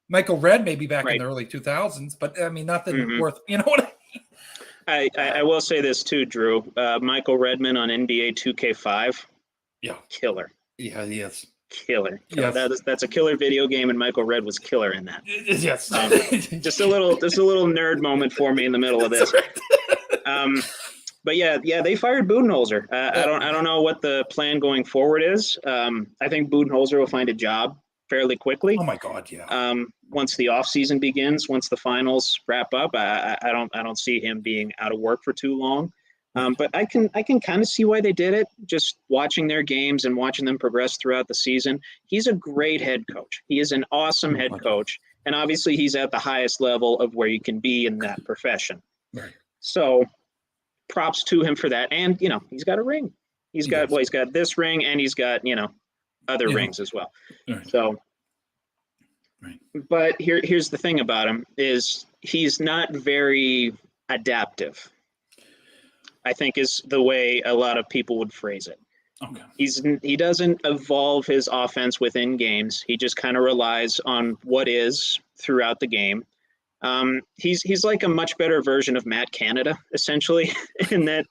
Michael Redd maybe back in the early 2000s, but I mean nothing worth. You know what I mean? I will say this too, Drew. Michael Redman on NBA 2K5. Yeah. Killer. Yeah, he is. Killer. Yes. That's a killer video game, and Michael Redd was killer in that. Yes. Just a little nerd moment for me in the middle of this. But yeah, they fired Budenholzer. I don't know what the plan going forward is. I think Budenholzer will find a job fairly quickly. Oh my God, yeah. Once the off season begins, once the finals wrap up, I don't see him being out of work for too long. But I can kind of see why they did it. Just watching their games and watching them progress throughout the season. He's a great head coach. He is an awesome head coach, and obviously he's at the highest level of where you can be in that profession. Right. So, props to him for that. And he's got a ring. He's got this ring, and he's got other rings as well. Right. So. Right. But here's the thing about him is he's not very adaptive, I think is the way a lot of people would phrase it. Okay. He doesn't evolve his offense within games. He just kind of relies on what is throughout the game. He's like a much better version of Matt Canada, essentially, in that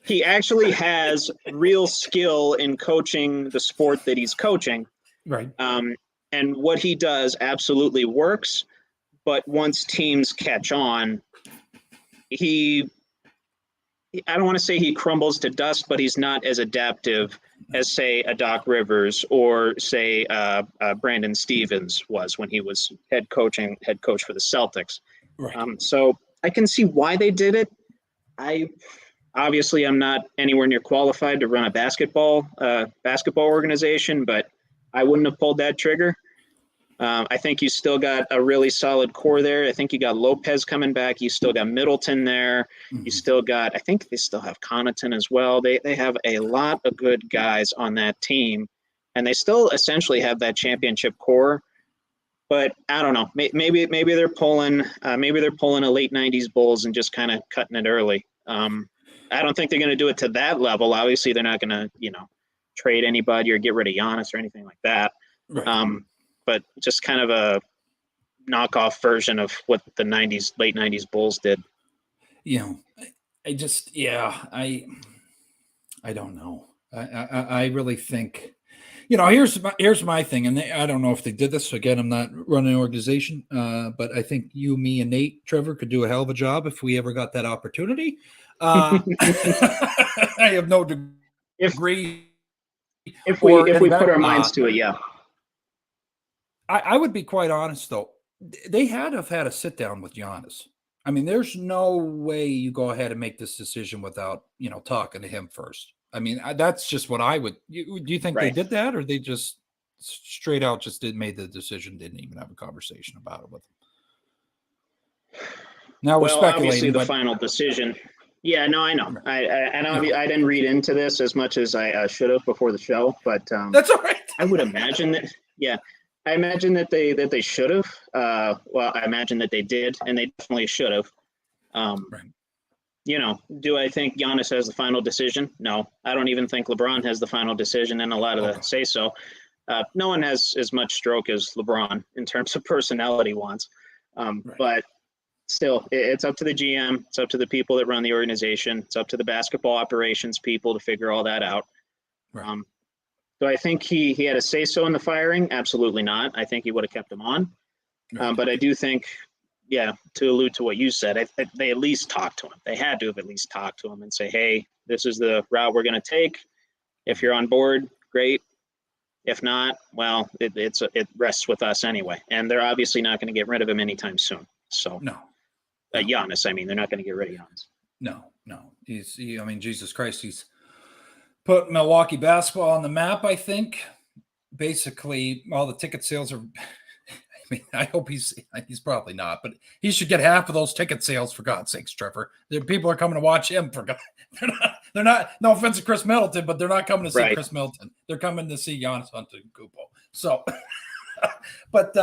he actually has real skill in coaching the sport that he's coaching. Right. And what he does absolutely works, but once teams catch on, I don't want to say he crumbles to dust, but he's not as adaptive as, say, a Doc Rivers or, say, Brandon Stevens was when he was head coach for the Celtics. Right. So I can see why they did it. I'm not anywhere near qualified to run a basketball organization, but I wouldn't have pulled that trigger. I think you still got a really solid core there. I think you got Lopez coming back. You still got Middleton there. Mm-hmm. You still got, I think they still have Connaughton as well. They have a lot of good guys on that team, and they still essentially have that championship core. But I don't know. Maybe they're pulling a late '90s Bulls and just kind of cutting it early. I don't think they're going to do it to that level. Obviously, they're not going to trade anybody or get rid of Giannis or anything like that. Right. But just kind of a knockoff version of what the late '90s Bulls did. I don't know. I really think, here's my thing, and I don't know if they did this. Again, I'm not running an organization, but I think you, me, and Nate, Trevor could do a hell of a job if we ever got that opportunity. I have no degree. If we put our minds to it, yeah. I would be quite honest, though. They had to have had a sit down with Giannis. I mean, there's no way you go ahead and make this decision without, talking to him first. I mean, that's just what I would. Do you think they did that, or they just straight out just made the decision, didn't even have a conversation about it with him? Now we're speculating. Obviously the final decision. Yeah, no, I know. I didn't read into this as much as I should have before the show, but that's all right. I would imagine that. Yeah, I imagine that they should have. Well, I imagine that they did, and they definitely should have. Right. Do I think Giannis has the final decision? No, I don't even think LeBron has the final decision, and a lot of the say so. No one has as much stroke as LeBron in terms of personality wants, but still, it's up to the GM. It's up to the people that run the organization. It's up to the basketball operations people to figure all that out. Right. Do I think he had a say-so in the firing? Absolutely not. I think he would have kept him on. Right. But I do think, to allude to what you said, they at least talked to him. They had to have at least talked to him and say, hey, this is the route we're going to take. If you're on board, great. If not, well, it rests with us anyway. And they're obviously not going to get rid of him anytime soon. So no. Giannis, they're not going to get rid of Giannis. No. Jesus Christ, he's put Milwaukee basketball on the map, I think. Basically, all the ticket sales are, I hope he's probably not, but he should get half of those ticket sales, for God's sakes, Trevor. People are coming to watch him. They're not, no offense to Chris Middleton, but they're not coming to see Chris Middleton. They're coming to see Giannis Antetokounmpo. So, but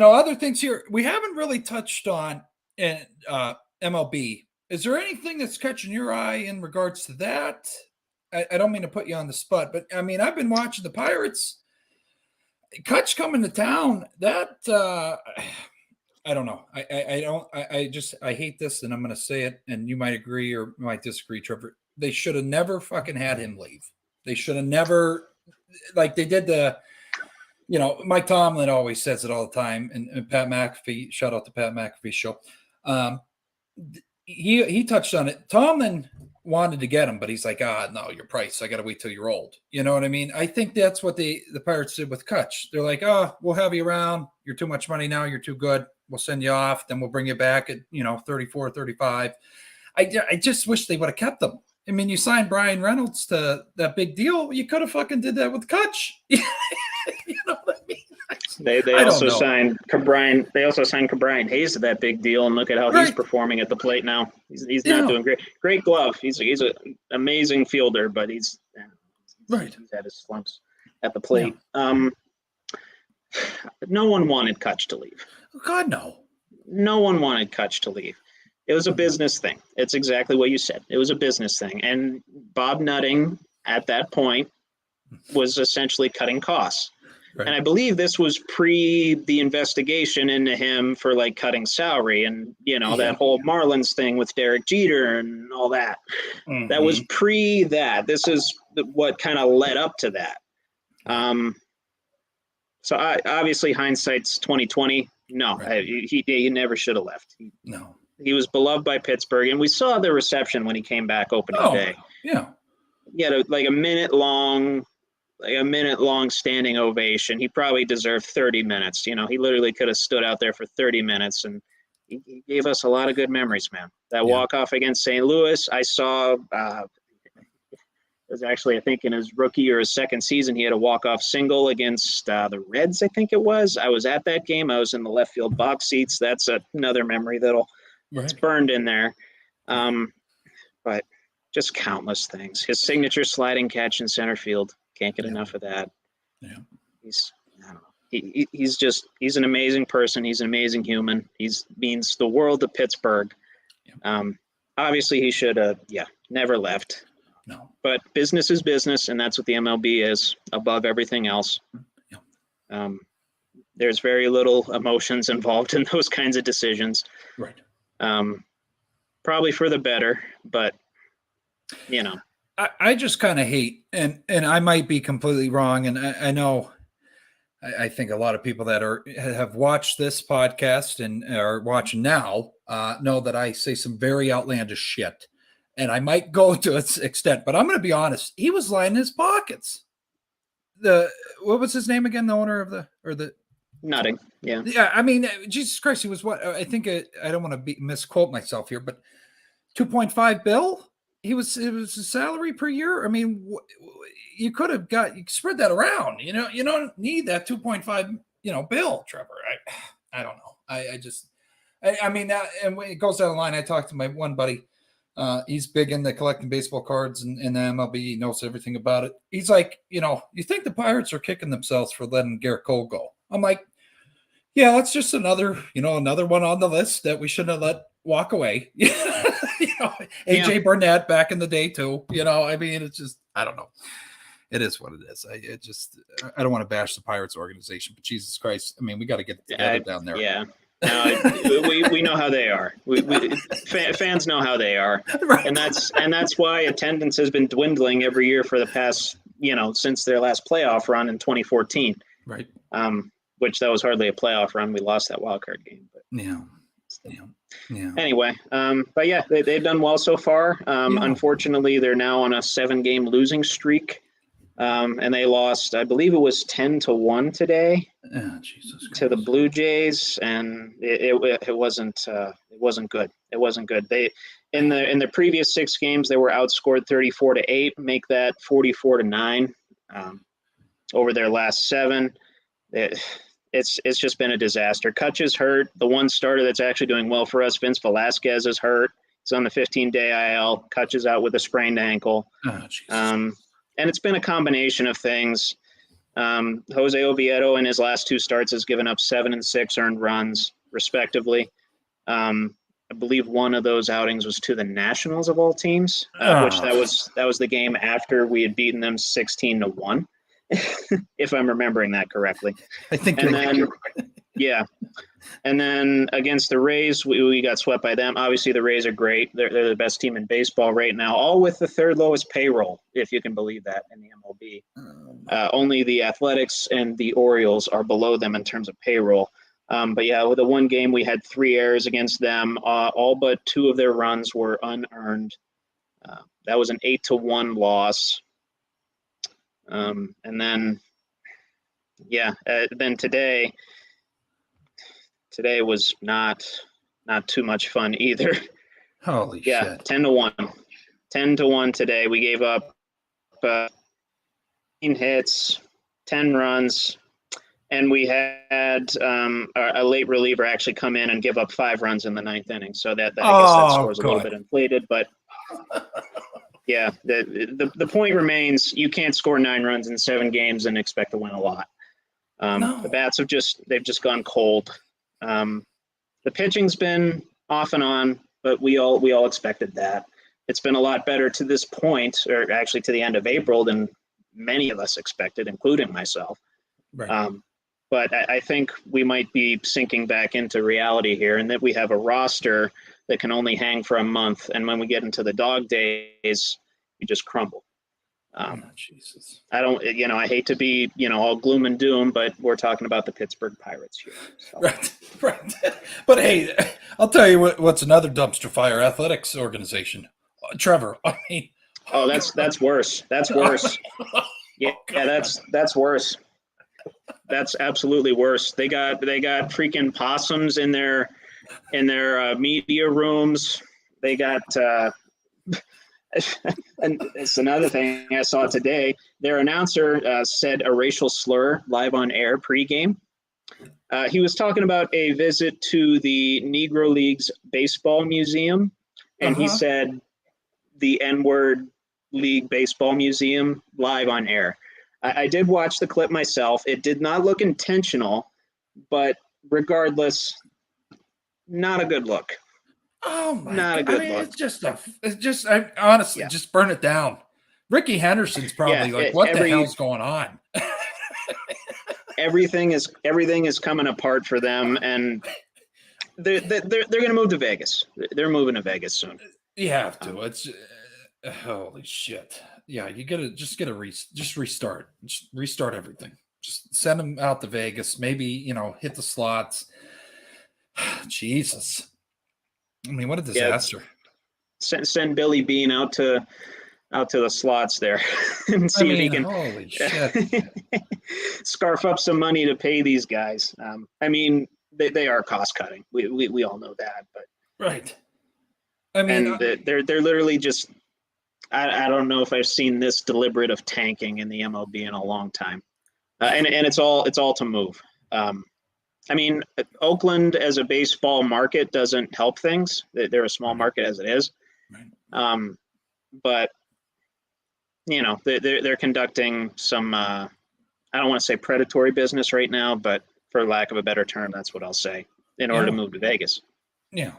other things here we haven't really touched on in MLB. Is there anything that's catching your eye in regards to that? I don't mean to put you on the spot, but I've been watching the Pirates. Kutch coming to town. That I don't know. I hate this, and I'm going to say it, and you might agree or might disagree, Trevor. They should have never fucking had him leave. They should have never, like they did the. Mike Tomlin always says it all the time, and Pat McAfee, shout out to Pat McAfee's show. He touched on it. Tomlin wanted to get him, but he's like, no, your price. I got to wait till you're old. You know what I mean? I think that's what the Pirates did with Kutch. They're like, we'll have you around. You're too much money now. You're too good. We'll send you off. Then we'll bring you back at, 34, 35. I just wish they would have kept them. You signed Brian Reynolds to that big deal. You could have fucking did that with Kutch. You know what I mean? They also signed Brian. They also signed Brian Hayes to that big deal, and look at how he's performing at the plate now. He's not doing great. Great glove. He's an amazing fielder, but he's had his slumps at the plate. Yeah. No one wanted Kutch to leave. God, no. No one wanted Kutch to leave. It was a business thing. It's exactly what you said. It was a business thing, and Bob Nutting at that point was essentially cutting costs. Right. And I believe this was pre the investigation into him for cutting salary and, that whole Marlins thing with Derek Jeter and all that. Mm-hmm. That was pre that. This is what kind of led up to that. So obviously hindsight's 2020. No, he never should have left. He was beloved by Pittsburgh, and we saw the reception when he came back opening day. Yeah. He had a minute long standing ovation. He probably deserved 30 minutes. He literally could have stood out there for 30 minutes, and he gave us a lot of good memories, man. That walk-off against St. Louis, I saw it was actually, I think, in his rookie or his second season, he had a walk-off single against the Reds, I think it was. I was at that game. I was in the left field box seats. That's another memory it's burned in there. But just countless things. His signature sliding catch in center field. Can't get enough of that. Yeah. He's an amazing person. He's an amazing human. Means the world to Pittsburgh. Yeah. Obviously he should have, never left. No. But business is business, and that's what the MLB is above everything else. Yeah. There's very little emotions involved in those kinds of decisions. Right. Probably for the better, but I just kind of hate, and I might be completely wrong, and I know I think a lot of people that have watched this podcast and are watching now know that I say some very outlandish shit, and I might go to its extent, but I'm going to be honest. He was lining his pockets. What was his name again? The owner of the Nutting. Yeah. Yeah. Jesus Christ. He was what? I think I don't want to misquote myself here, but 2.5 bill. It was his salary per year. You could have you spread that around. You don't need that 2.5 bill, Trevor. I don't know. I I mean, and when it goes down the line, I talked to my one buddy. He's big into collecting baseball cards and the MLB. He knows everything about it. He's like, you think the Pirates are kicking themselves for letting Garrett Cole go? I'm like, yeah, that's just another one on the list that we shouldn't have let walk away. AJ Burnett back in the day too. I mean, it's just, I don't know. It is what it is. I don't want to bash the Pirates organization, but Jesus Christ, I mean, we got to get it together down there. Yeah. No, we know how they are. Fans know how they are, right. and that's why attendance has been dwindling every year for the past, since their last playoff run in 2014. Right. Which that was hardly a playoff run. We lost that wild card game. But yeah. Anyway, but yeah, they've done well so far. Unfortunately, they're now on a 7-game losing streak. And they lost, I believe it was 10-1 today to the Blue Jays, and it wasn't good. It wasn't good. They in the previous 6 games they were outscored 34-8, make that 44-9. Over their last 7, it's just been a disaster. Kutch is hurt. The one starter that's actually doing well for us, Vince Velasquez, is hurt. He's on the 15-day IL. Kutch is out with a sprained ankle. And it's been a combination of things. Jose Oviedo in his last 2 starts has given up 7 and 6 earned runs, respectively. I believe one of those outings was to the Nationals of all teams, which that was the game after we had beaten them 16-1, if I'm remembering that correctly. I think yeah. And then against the Rays, we got swept by them. Obviously, the Rays are great. They're the best team in baseball right now, all with the 3rd lowest payroll, if you can believe that, in the MLB. Only the Athletics and the Orioles are below them in terms of payroll. But yeah, with the one game, we had 3 errors against them. All but 2 of their runs were unearned. That was an 8-1 loss. And then, then today was not too much fun either. Holy shit. 10-1. 10-1 today. We gave up 15 hits, 10 runs, and we had a late reliever actually come in and give up 5 runs in the 9th inning. So that I guess that score's a little bit inflated, but yeah, the point remains, you can't score 9 runs in 7 games and expect to win a lot. The bats they've just gone cold. The pitching's been off and on, but we all expected that. It's been a lot better to this point, or actually to the end of April, than many of us expected, including myself. Right. But I think we might be sinking back into reality here, and that we have a roster that can only hang for a month, and when we get into the dog days, we just crumble. Jesus. I hate to be, all gloom and doom, but we're talking about the Pittsburgh Pirates here. So. Right. But hey, I'll tell you what's another dumpster fire athletics organization. Trevor, I mean. Oh, that's worse. That's worse. Yeah, that's worse. That's absolutely worse. They got freaking possums in their media rooms. They got and it's another thing I saw today. Their announcer said a racial slur live on air pregame. He was talking about a visit to the Negro Leagues Baseball Museum, and he said the N-word League Baseball Museum live on air. I did watch the clip myself. It did not look intentional, but regardless, not a good look. Oh my! Not a good look. Honestly, just burn it down. Ricky Henderson's probably what the hell's going on? Everything is coming apart for them, and they're going to move to Vegas. They're moving to Vegas soon. You have to. It's holy shit. Yeah, you just restart. Just restart everything. Just send them out to Vegas. Maybe hit the slots. Jesus. I mean, what a disaster. Yeah, send Billy Bean out to the slots there and see if he can holy shit. scarf up some money to pay these guys. I mean, they are cost cutting. We all know that, but right. I mean, and they're literally just. I don't know if I've seen this deliberate of tanking in the MLB in a long time, and it's all to move. I mean, Oakland as a baseball market doesn't help things. They're a small market as it is. Right. But you know, they're conducting some I don't want to say predatory business right now, but for lack of a better term, that's what I'll say, in order to move to Vegas. Yeah.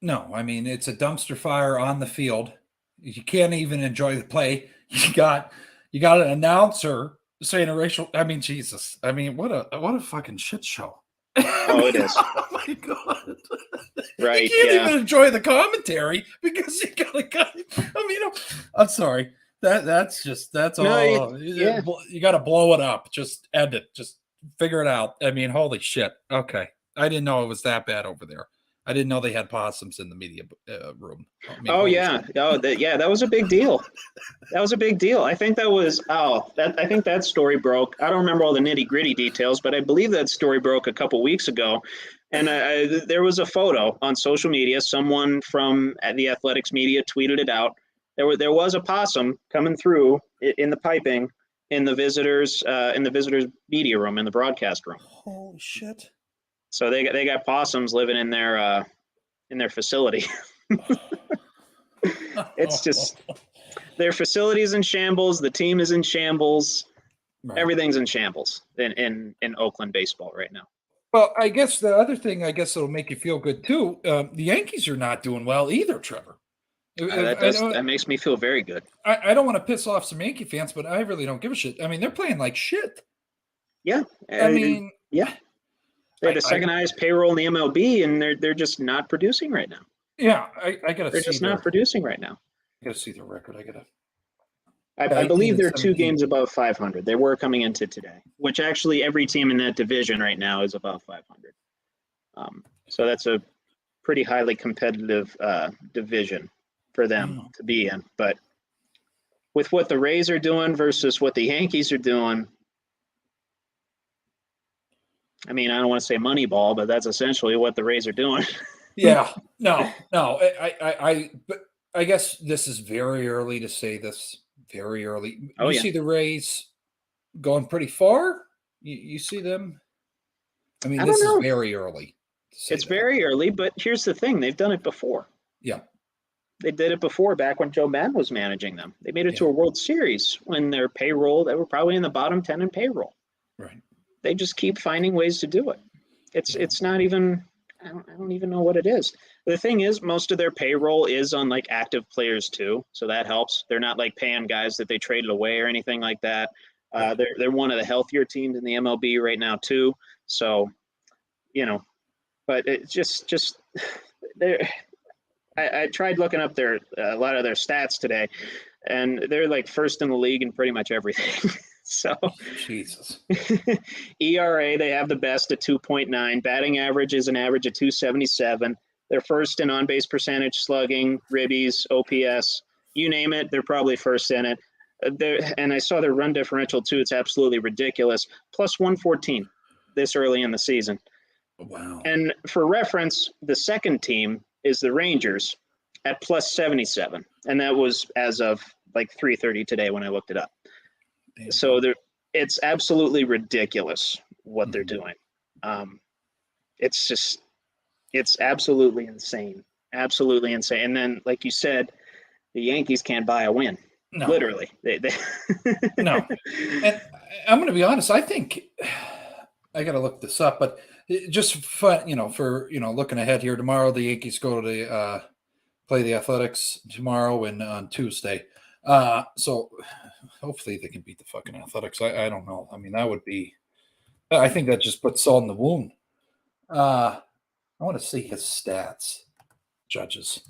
No, I mean, it's a dumpster fire on the field. You can't even enjoy the play. You got an announcer saying a racial. I mean, Jesus. I mean, what a fucking shit show. Oh, it is. Oh my god. Right. You can't even enjoy the commentary because you got a guy. I mean, I'm sorry. That's all. You got to blow it up. Just end it. Just figure it out. I mean, holy shit. Okay. I didn't know it was that bad over there. I didn't know they had possums in the media room. I mean, yeah. Shit. Oh, that was a big deal. That was a big deal. I think that was, I think that story broke. I don't remember all the nitty gritty details, but I believe that story broke a couple weeks ago. And there was a photo on social media. Someone from the Athletics media tweeted it out. There was a possum coming through in the piping in the visitors media room, in the broadcast room. Holy shit. So they got possums living in their facility. It's just their facility's in shambles. The team is in shambles. Right. Everything's in shambles in Oakland baseball right now. Well, I guess the other thing, that'll make you feel good too. The Yankees are not doing well either, Trevor. That makes me feel very good. I don't want to piss off some Yankee fans, but I really don't give a shit. I mean, they're playing like shit. Yeah. I mean, yeah. They're the second highest payroll in the MLB, and they're just not producing right now. Yeah, I gotta. They're just not producing right now. I gotta see their record. I believe they're 2 games above 500. They were coming into today, which actually every team in that division right now is above 500. So that's a pretty highly competitive division for them to be in. But with what the Rays are doing versus what the Yankees are doing, I mean, I don't want to say money ball, but that's essentially what the Rays are doing. Yeah, no. But I guess this is very early to say this. Very early. You see the Rays going pretty far? You see them? I mean, this is very early. It's very early, but here's the thing. They've done it before. Yeah. They did it before back when Joe Madden was managing them. They made it to a World Series when their payroll, they were probably in the bottom 10 in payroll. Right. They just keep finding ways to do it. It's not even, I don't even know what it is. The thing is, most of their payroll is on like active players too, so that helps. They're not like paying guys that they traded away or anything like that. They're one of the healthier teams in the MLB right now too. So, but it's just they're. I tried looking up a lot of their stats today, and they're like first in the league in pretty much everything. So, Jesus. ERA, they have the best at 2.9. Batting average is an average of 277. They're first in on-base percentage, slugging, ribbies, OPS. You name it, they're probably first in it. And I saw their run differential too. It's absolutely ridiculous. Plus 114 this early in the season. Wow. And for reference, the second team is the Rangers at plus 77. And that was as of like 3:30 today when I looked it up. Damn. So it's absolutely ridiculous what they're doing. It's absolutely insane. Absolutely insane. And then, like you said, the Yankees can't buy a win. No. Literally. They No. And I'm going to be honest. I think I got to look this up, but just fun, for looking ahead here tomorrow, the Yankees go to play the Athletics tomorrow and on Tuesday. So hopefully they can beat the fucking Athletics. I don't know. I mean, that would be. I think that just puts salt in the wound. I want to see his stats, Judges.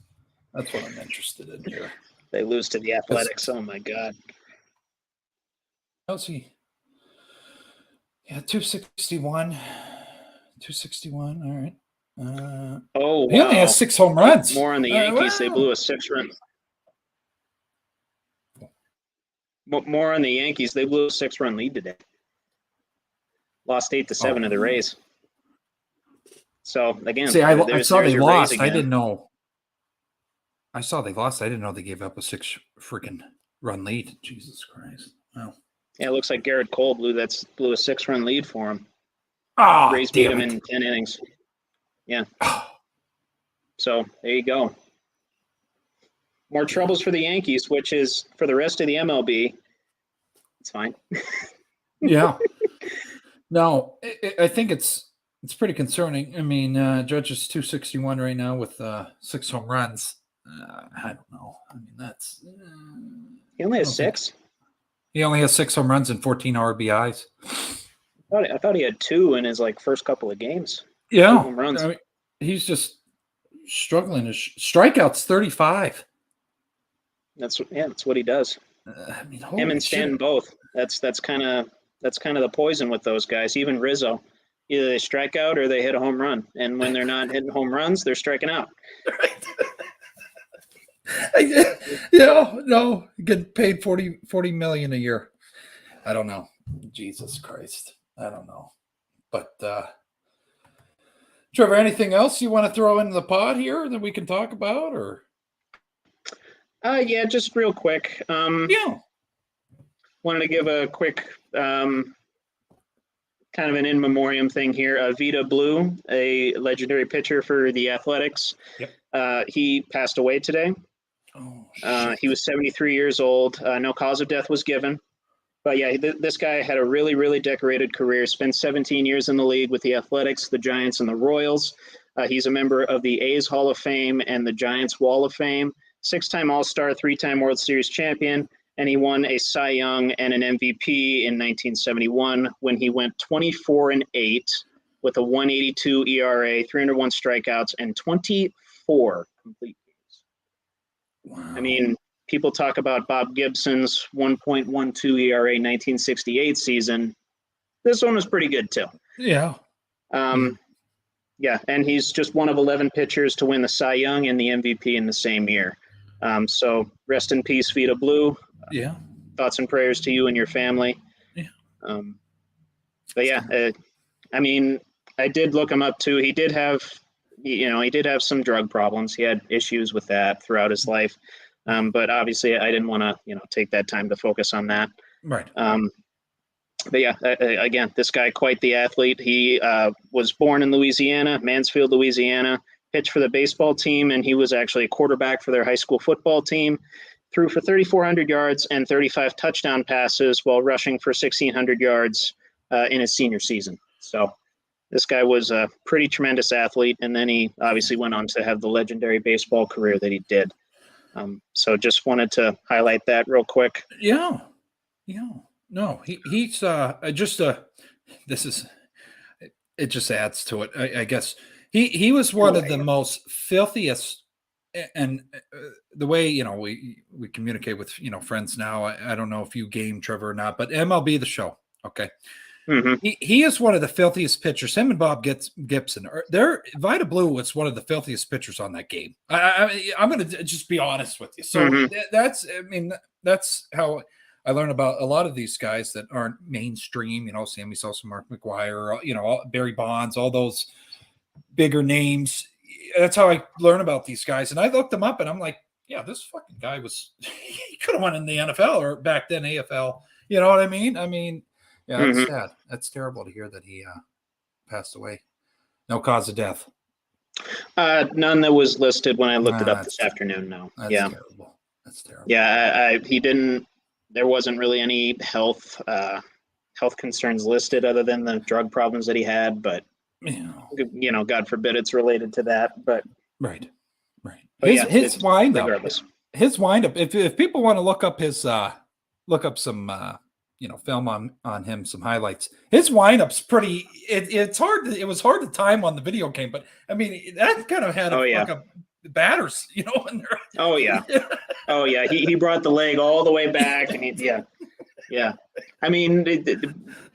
That's what I'm interested in here. They lose to the Athletics. Oh my God. How's he? Yeah, 261. 261. All right. Wow. He only has 6 home runs. More on the Yankees. They blew a 6-run. More on the Yankees. They blew a 6-run lead today. Lost 8-7 to the Rays. So again, see, I saw they lost. I didn't know. I saw they lost. I didn't know they gave up a 6 freaking run lead. Jesus Christ! Wow. Yeah, it looks like Garrett Cole blew a 6-run lead for him. Oh, Rays beat him in 10 innings. Yeah. So there you go. More troubles for the Yankees, which is for the rest of the MLB. It's fine. Yeah. No, I think it's pretty concerning. I mean, Judge is 261 right now with 6 home runs. I don't know. I mean, that's he only has 6. He only has 6 home runs and 14 RBIs. I thought he had 2 in his first couple of games. Yeah, 2 home runs. I mean, he's just struggling. His strikeouts 35. That's what he does. I mean, him and Stanton both. That's kind of the poison with those guys. Even Rizzo, either they strike out or they hit a home run. And when they're not hitting home runs, they're striking out. Right. Yeah, no, get paid 40 million a year. I don't know. Jesus Christ. I don't know. But Trevor, anything else you want to throw into the pot here that we can talk about, or? Yeah, just real quick. Yeah. Wanted to give a quick kind of an in memoriam thing here. Vita Blue, a legendary pitcher for the Athletics. Yep. He passed away today. Oh, he was 73 years old. No cause of death was given. But yeah, this guy had a really, really decorated career. Spent 17 years in the league with the Athletics, the Giants, and the Royals. He's a member of the A's Hall of Fame and the Giants Wall of Fame. 6-time All-Star, 3-time World Series champion, and he won a Cy Young and an MVP in 1971 when he went 24-8 with a 1.82 ERA, 301 strikeouts, and 24 complete games. wow. I mean, people talk about Bob Gibson's 1.12 ERA 1968 season. This one was pretty good too. Yeah. Yeah, and he's just one of 11 pitchers to win the Cy Young and the MVP in the same year. So rest in peace, Vita Blue. Yeah. Thoughts and prayers to you and your family. Yeah. But yeah, I mean, I did look him up too. He did have some drug problems. He had issues with that throughout his life. But obviously I didn't want to, take that time to focus on that. Right. But yeah, again, this guy, quite the athlete. He was born in Louisiana, Mansfield, Louisiana, pitched for the baseball team, and he was actually a quarterback for their high school football team. Threw for 3,400 yards and 35 touchdown passes while rushing for 1,600 yards in his senior season. So this guy was a pretty tremendous athlete, and then he obviously went on to have the legendary baseball career that he did. So just wanted to highlight that real quick. Yeah. No, he's just this is it just adds to it. I guess he was one of the most filthiest, and the way we communicate with friends now. I don't know if you game Trevor or not, but MLB the Show. Okay. Mm-hmm. He is one of the filthiest pitchers. Him and Bob Gibson. Vita Blue was one of the filthiest pitchers on that game. I'm going to just be honest with you. So that's how I learn about a lot of these guys that aren't mainstream. Sammy Sosa, Mark McGwire, Barry Bonds, all those bigger names. That's how I learn about these guys. And I looked them up, and I'm like, yeah, this fucking guy he could have won in the NFL or back then AFL. You know what I mean? Yeah, that's sad. That's terrible to hear that he passed away. No cause of death. None that was listed when I looked it up this afternoon. No. That's terrible. That's terrible. Yeah, he didn't. There wasn't really any health concerns listed other than the drug problems that he had. But God forbid it's related to that. But right. But his windup. His windup. If people want to look up some. Film on him, some highlights. His windup's pretty. It's hard. It was hard to time on the video game, but I mean that kind of had like a batters, in there. Oh yeah. He brought the leg all the way back, and yeah. I mean,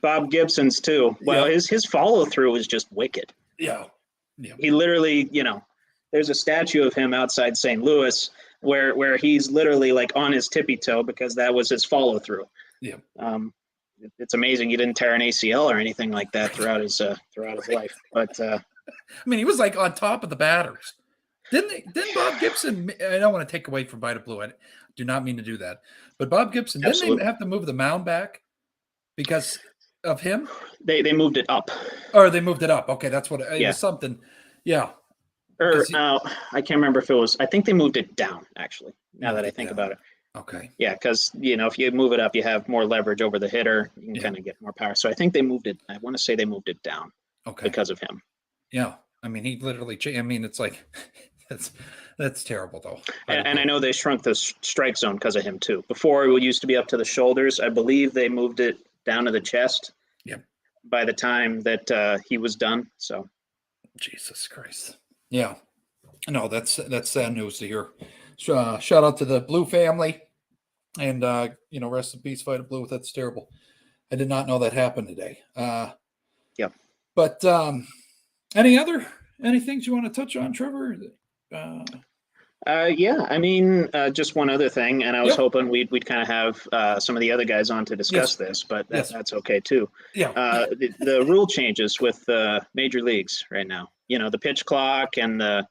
Bob Gibson's too. Well, his follow through was just wicked. Yeah. He literally, there's a statue of him outside St. Louis where he's literally like on his tippy toe because that was his follow through. Yeah. It's amazing he didn't tear an ACL or anything like that throughout his life. But I mean, he was like on top of the batters. Didn't Bob Gibson? I don't want to take away from Vita Blue. I do not mean to do that. But Bob Gibson, didn't they have to move the mound back because of him? They moved it up. Or they moved it up. Okay, that's what it was something. Yeah. Or I can't remember if it was. I think they moved it down. Actually, now that I think about it. Okay. Yeah, because if you move it up, you have more leverage over the hitter. You can kind of get more power. So I think they moved it. I want to say they moved it down. Okay. Because of him. Yeah, I mean, he literally changed. I mean, it's like that's terrible though. And I know they shrunk the strike zone because of him too. Before it used to be up to the shoulders. I believe they moved it down to the chest. Yeah. By the time that he was done, so. Jesus Christ. Yeah. No, that's sad news to hear. Shout out to the Blue family, and rest in peace, Fight of Blue. That's terrible. I did not know that happened today. Yeah. But any things you want to touch on, Trevor? Yeah, I mean, just one other thing, and I was hoping we'd kind of have some of the other guys on to discuss this, but that's okay too. Yeah. The rule changes with major leagues right now. The pitch clock and the,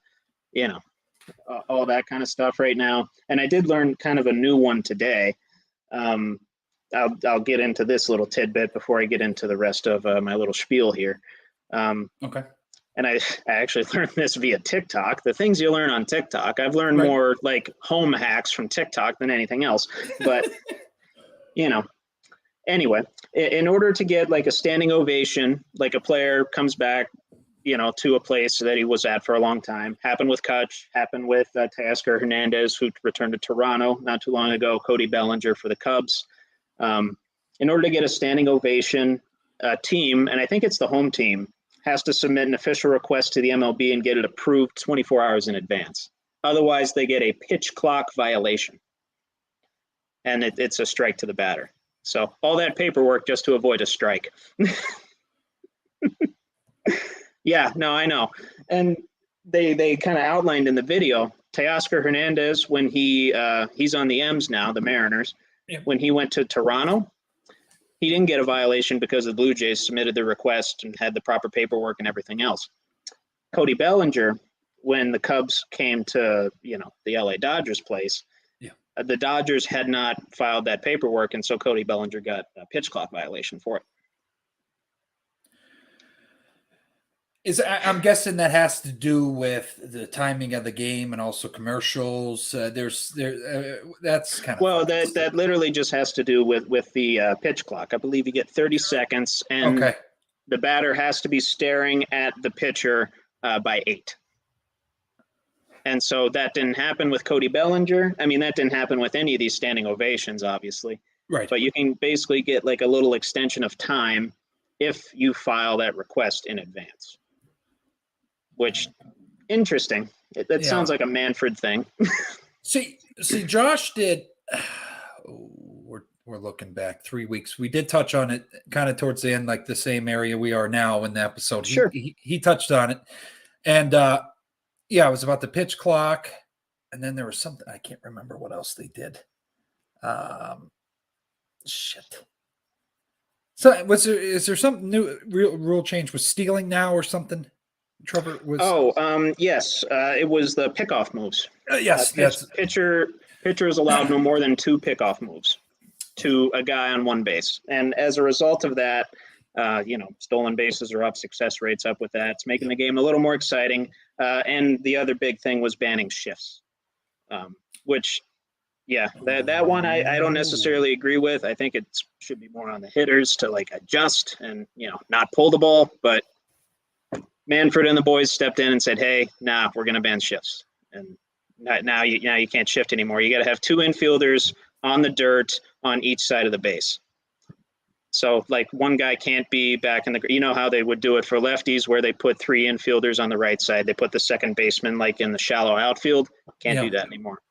all that kind of stuff right now. And I did learn kind of a new one today. I'll get into this little tidbit before I get into the rest of my little spiel here. Okay. And I actually learned this via TikTok. The things you learn on TikTok, I've learned more like home hacks from TikTok than anything else. But, anyway, in order to get like a standing ovation, like a player comes back, to a place that he was at for a long time. Happened with Kutch, happened with Teoscar Hernandez, who returned to Toronto not too long ago, Cody Bellinger for the Cubs. In order to get a standing ovation, team, and I think it's the home team, has to submit an official request to the MLB and get it approved 24 hours in advance. Otherwise, they get a pitch clock violation. And it's a strike to the batter. So all that paperwork just to avoid a strike. Yeah, no, I know. And they kind of outlined in the video, Teoscar Hernandez, when he's on the M's now, the Mariners, when he went to Toronto, he didn't get a violation because the Blue Jays submitted the request and had the proper paperwork and everything else. Cody Bellinger, when the Cubs came to, the LA Dodgers place, the Dodgers had not filed that paperwork, and so Cody Bellinger got a pitch clock violation for it. I'm guessing that has to do with the timing of the game and also commercials. That's kind of that literally just has to do with the pitch clock. I believe you get 30 seconds, and the batter has to be staring at the pitcher by 8. And so that didn't happen with Cody Bellinger. I mean, that didn't happen with any of these standing ovations, obviously. Right. But you can basically get like a little extension of time if you file that request in advance. Which, interesting. That sounds like a Manfred thing. see, Josh did. We're looking back 3 weeks. We did touch on it kind of towards the end, like the same area we are now in the episode. Sure. He touched on it, and it was about the pitch clock, and then there was something I can't remember what else they did. Shit. So is there something new rule change with stealing now or something? Trevor was. Yes. It was the pickoff moves. Yes. Pitcher is allowed no more than 2 pickoff moves to a guy on one base, and as a result of that, stolen bases are up, success rates up with that. It's making the game a little more exciting. And the other big thing was banning shifts, which, that one I don't necessarily agree with. I think it should be more on the hitters to like adjust and not pull the ball, but Manfred and the boys stepped in and said, "Hey, we're going to ban shifts." And now you can't shift anymore. You got to have 2 infielders on the dirt on each side of the base. So like one guy can't be back in the, how they would do it for lefties where they put 3 infielders on the right side. They put the second baseman like in the shallow outfield. Can't do that anymore.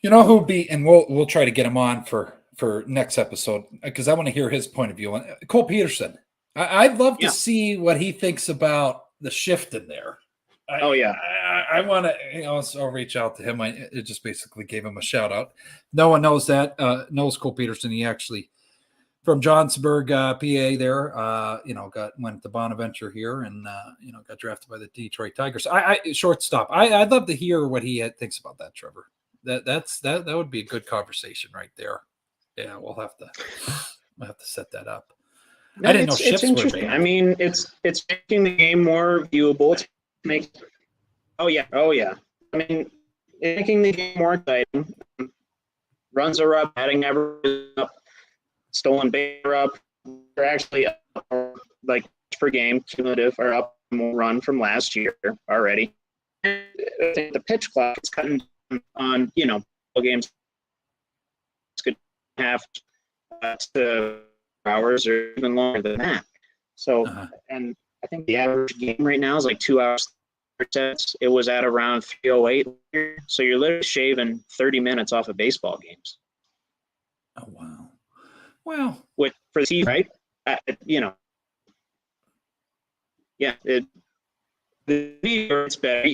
Who'll be, and we'll try to get him on for next episode because I want to hear his point of view on Cole Peterson. I'd love to see what he thinks about the shift in there. I want to, so I'll reach out to him. It just basically gave him a shout out. No one knows that, knows Cole Peterson. He actually, from Johnsburg, PA there, went to Bonaventure here and, got drafted by the Detroit Tigers. Shortstop. I'd love to hear what he thinks about that, Trevor. That would be a good conversation right there. Yeah, we'll have to set that up. I didn't know it's ships were interesting. banned. I mean, it's making the game more viewable. Oh yeah. I mean, it's making the game more exciting. Runs are up, batting average up, stolen base are up. They're actually up, like per game cumulative are up more run from last year already. And I think the pitch clock is cutting on games. It's good half to hours or even longer than that. So, and I think the average game right now is like 2 hours. It was at around 3:08. So you're literally shaving 30 minutes off of baseball games. Oh, wow. Well, for the TV, right? Yeah, the video it's better.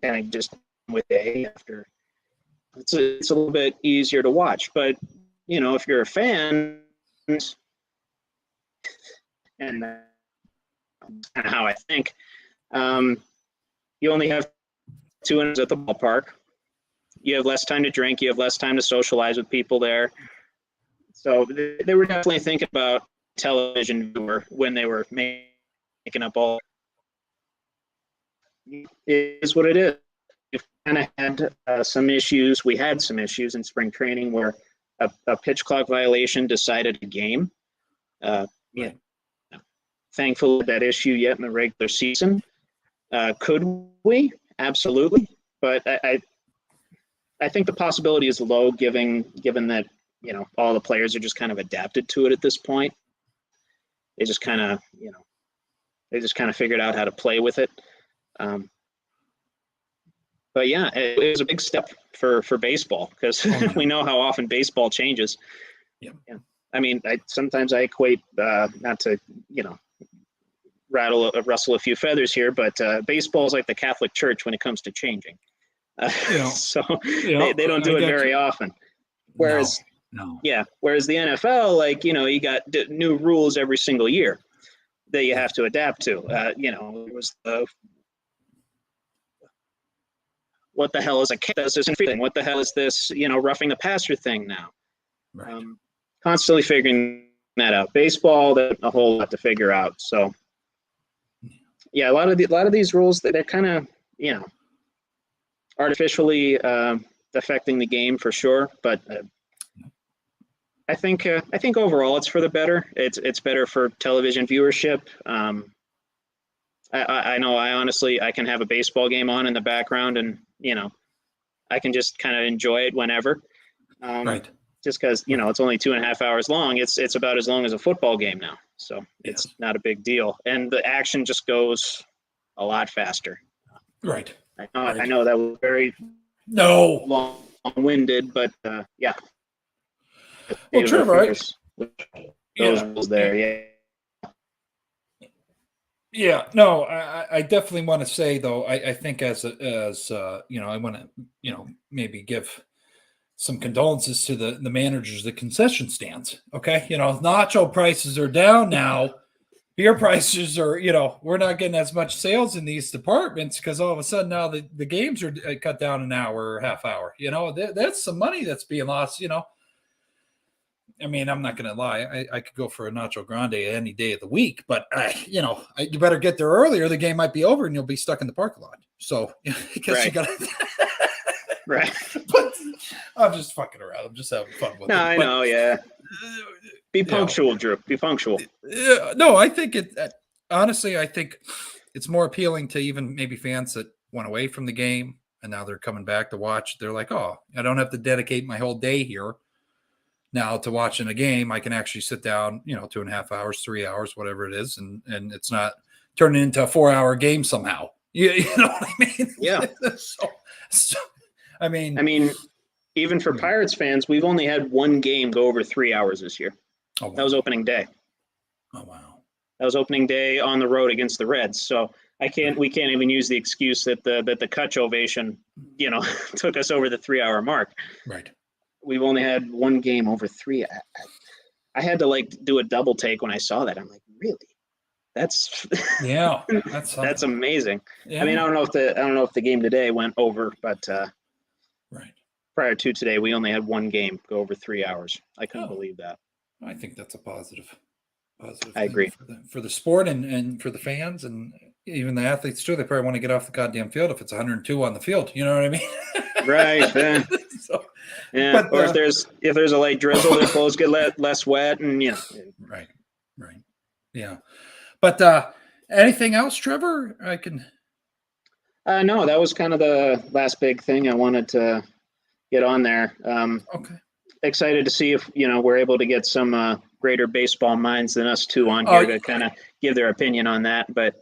Kind of just with day after. It's a little bit easier to watch, but if you're a fan, and that's kind of how I think, you only have 2 innings at the ballpark. You have less time to drink. You have less time to socialize with people there. So they were definitely thinking about television viewer when they were making up all. It is what it is. We've kind of had some issues. We had some issues in spring training where a pitch clock violation decided a game. Thankfully, that issue yet in the regular season. Could we? Absolutely. But I think the possibility is low, given that all the players are just kind of adapted to it at this point. They just kind of figured out how to play with it. But yeah, it was a big step for baseball because we know how often baseball changes. Yeah. I mean, sometimes I equate not to rustle a few feathers here, but baseball is like the Catholic Church when it comes to changing. So they don't do it very often. Whereas, whereas the NFL, you got new rules every single year that you have to adapt to. It was what the hell is a kick? Does this thing? What the hell is this? Roughing the passer thing now. Right. Constantly figuring that out. Baseball, there's a whole lot to figure out. So, yeah, a lot of these rules they're kind of artificially affecting the game for sure. But I think overall it's for the better. It's better for television viewership. I know I honestly can have a baseball game on in the background and I can just kind of enjoy it whenever. Right. Just because it's only 2.5 hours long. It's about as long as a football game now, so it's not a big deal, and the action just goes a lot faster. Right. I know that was very long-winded, but yeah. Well, Trevor, those rules there, yeah. Yeah, no, I definitely want to say though, I think as I want to maybe give some condolences to the managers of the concession stands. Okay, nacho prices are down now, beer prices are we're not getting as much sales in these departments because all of a sudden now the games are cut down an hour or half hour. That's some money that's being lost. I mean, I'm not going to lie. I could go for a Nacho Grande any day of the week, but you better get there earlier. The game might be over and you'll be stuck in the parking lot. So I guess you got to. Right. But I'm just fucking around. I'm just having fun with it. I know. Yeah. Be punctual, Drew. Be punctual. No, I think honestly, I think it's more appealing to even maybe fans that went away from the game and now they're coming back to watch. They're like, oh, I don't have to dedicate my whole day here. Now to watching a game, I can actually sit down, 2.5 hours, 3 hours, whatever it is. And it's not turning into a 4-hour game somehow. You know what I mean? Yeah. so I mean, even for Pirates fans, we've only had one game go over 3 hours this year. Oh, wow. That was opening day. Oh, wow. That was opening day on the road against the Reds. So we can't even use the excuse that the Kutch ovation, took us over the 3-hour mark. Right. We've only had one game over 3. I had to do a double take when I saw that. I'm like, really? That's that's amazing. Yeah. I mean, I don't know if the game today went over, but right. Prior to today, we only had one game go over 3 hours. I couldn't believe that. I think that's a positive positive I agree. for the sport and for the fans and even the athletes too. They probably want to get off the goddamn field if it's 102 on the field. You know what I mean? Right. So, yeah. but, or if there's a light drizzle, their clothes get less wet, and Right. Yeah. But anything else, Trevor? I can. No, that was kind of the last big thing I wanted to get on there. Okay. Excited to see if we're able to get some greater baseball minds than us two on here to kind of give their opinion on that. But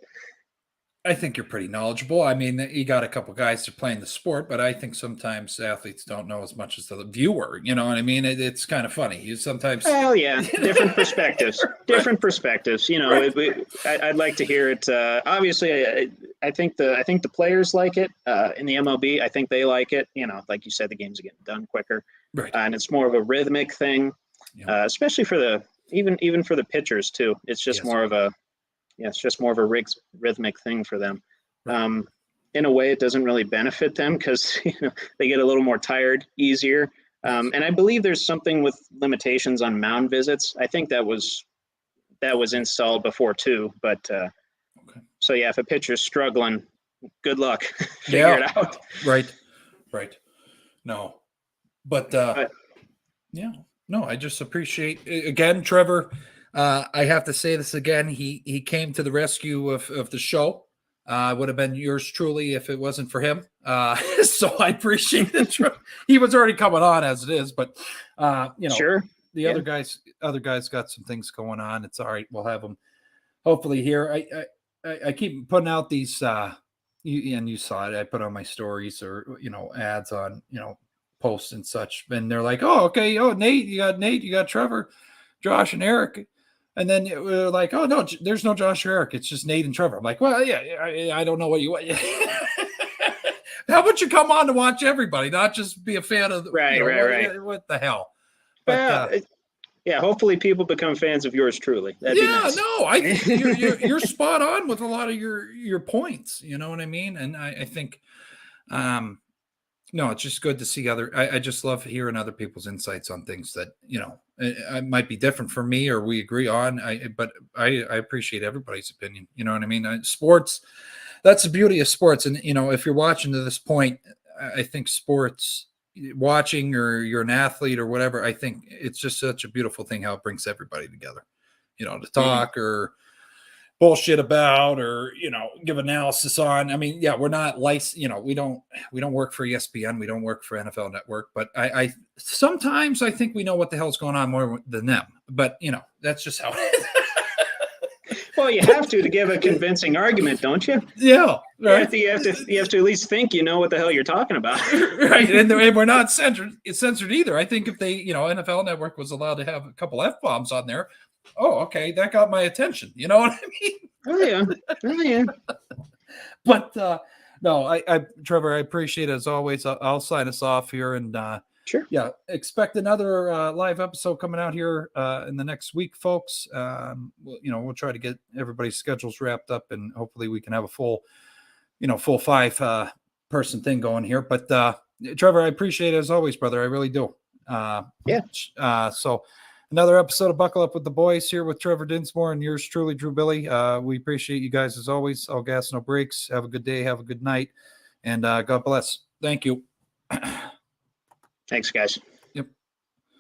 I think you're pretty knowledgeable. I mean, you got a couple guys that are playing the sport, but I think sometimes athletes don't know as much as the viewer. You know what I mean? It's kind of funny. You sometimes. Well, yeah, different perspectives. Different perspectives. Right. I'd like to hear it. Obviously, I think the players like it in the MLB. I think they like it. Like you said, the games are getting done quicker, Right. And it's more of a rhythmic thing, especially for the even for the pitchers too. It's just more of a. Yeah, it's just more of a rhythmic thing for them. Right. In a way, it doesn't really benefit them because they get a little more tired easier. And I believe there's something with limitations on mound visits. I think that was installed before too. But so yeah, if a pitcher's struggling, good luck. Figure it out. Right. No, but yeah, no. I just appreciate again, Trevor. I have to say this again. He came to the rescue of the show. Would have been yours truly if it wasn't for him. So I appreciate it. He was already coming on as it is, but Sure. The other guys got some things going on. It's all right. We'll have them hopefully here. I keep putting out these. You saw it. I put on my stories or ads on posts and such, and they're like, oh, okay, Nate, you got Trevor, Josh, and Eric. And then we're like, oh, no, there's no Josh or Eric. It's just Nate and Trevor. I'm like, well, yeah, I don't know what you want. How about you come on to watch everybody, not just be a fan of right. What the hell? But, hopefully people become fans of yours truly. That'd be nice. No, I think you're spot on with a lot of your points. You know what I mean? And I think, no, it's just good to see I just love hearing other people's insights on things that, it might be different for me or we agree on. But I appreciate everybody's opinion. You know what I mean? Sports, that's the beauty of sports. And, if you're watching to this point, I think sports watching or you're an athlete or whatever, I think it's just such a beautiful thing how it brings everybody together, to talk or bullshit about or give analysis on. I mean, we're not licensed, we don't work for ESPN, we don't work for NFL Network, but I sometimes I think we know what the hell's going on more than them, but that's just how it is. Well, you have to give a convincing argument, don't you? Yeah, right. You have to at least think you know what the hell you're talking about. Right, and we're not censored either. I think if they NFL Network was allowed to have a couple F-bombs on there, oh, okay, that got my attention. You know what I mean? Oh yeah. But no, I Trevor, I appreciate it as always. I'll sign us off here, and sure. Yeah, expect another live episode coming out here in the next week, folks. We'll try to get everybody's schedules wrapped up, and hopefully we can have a full 5 person thing going here. But Trevor, I appreciate it as always, brother. I really do. So another episode of Buckle Up with the Boys here with Trevor Dinsmore and yours truly, Drew Billy. We appreciate you guys as always. All gas, no breaks. Have a good day. Have a good night. And God bless. Thank you. Thanks, guys.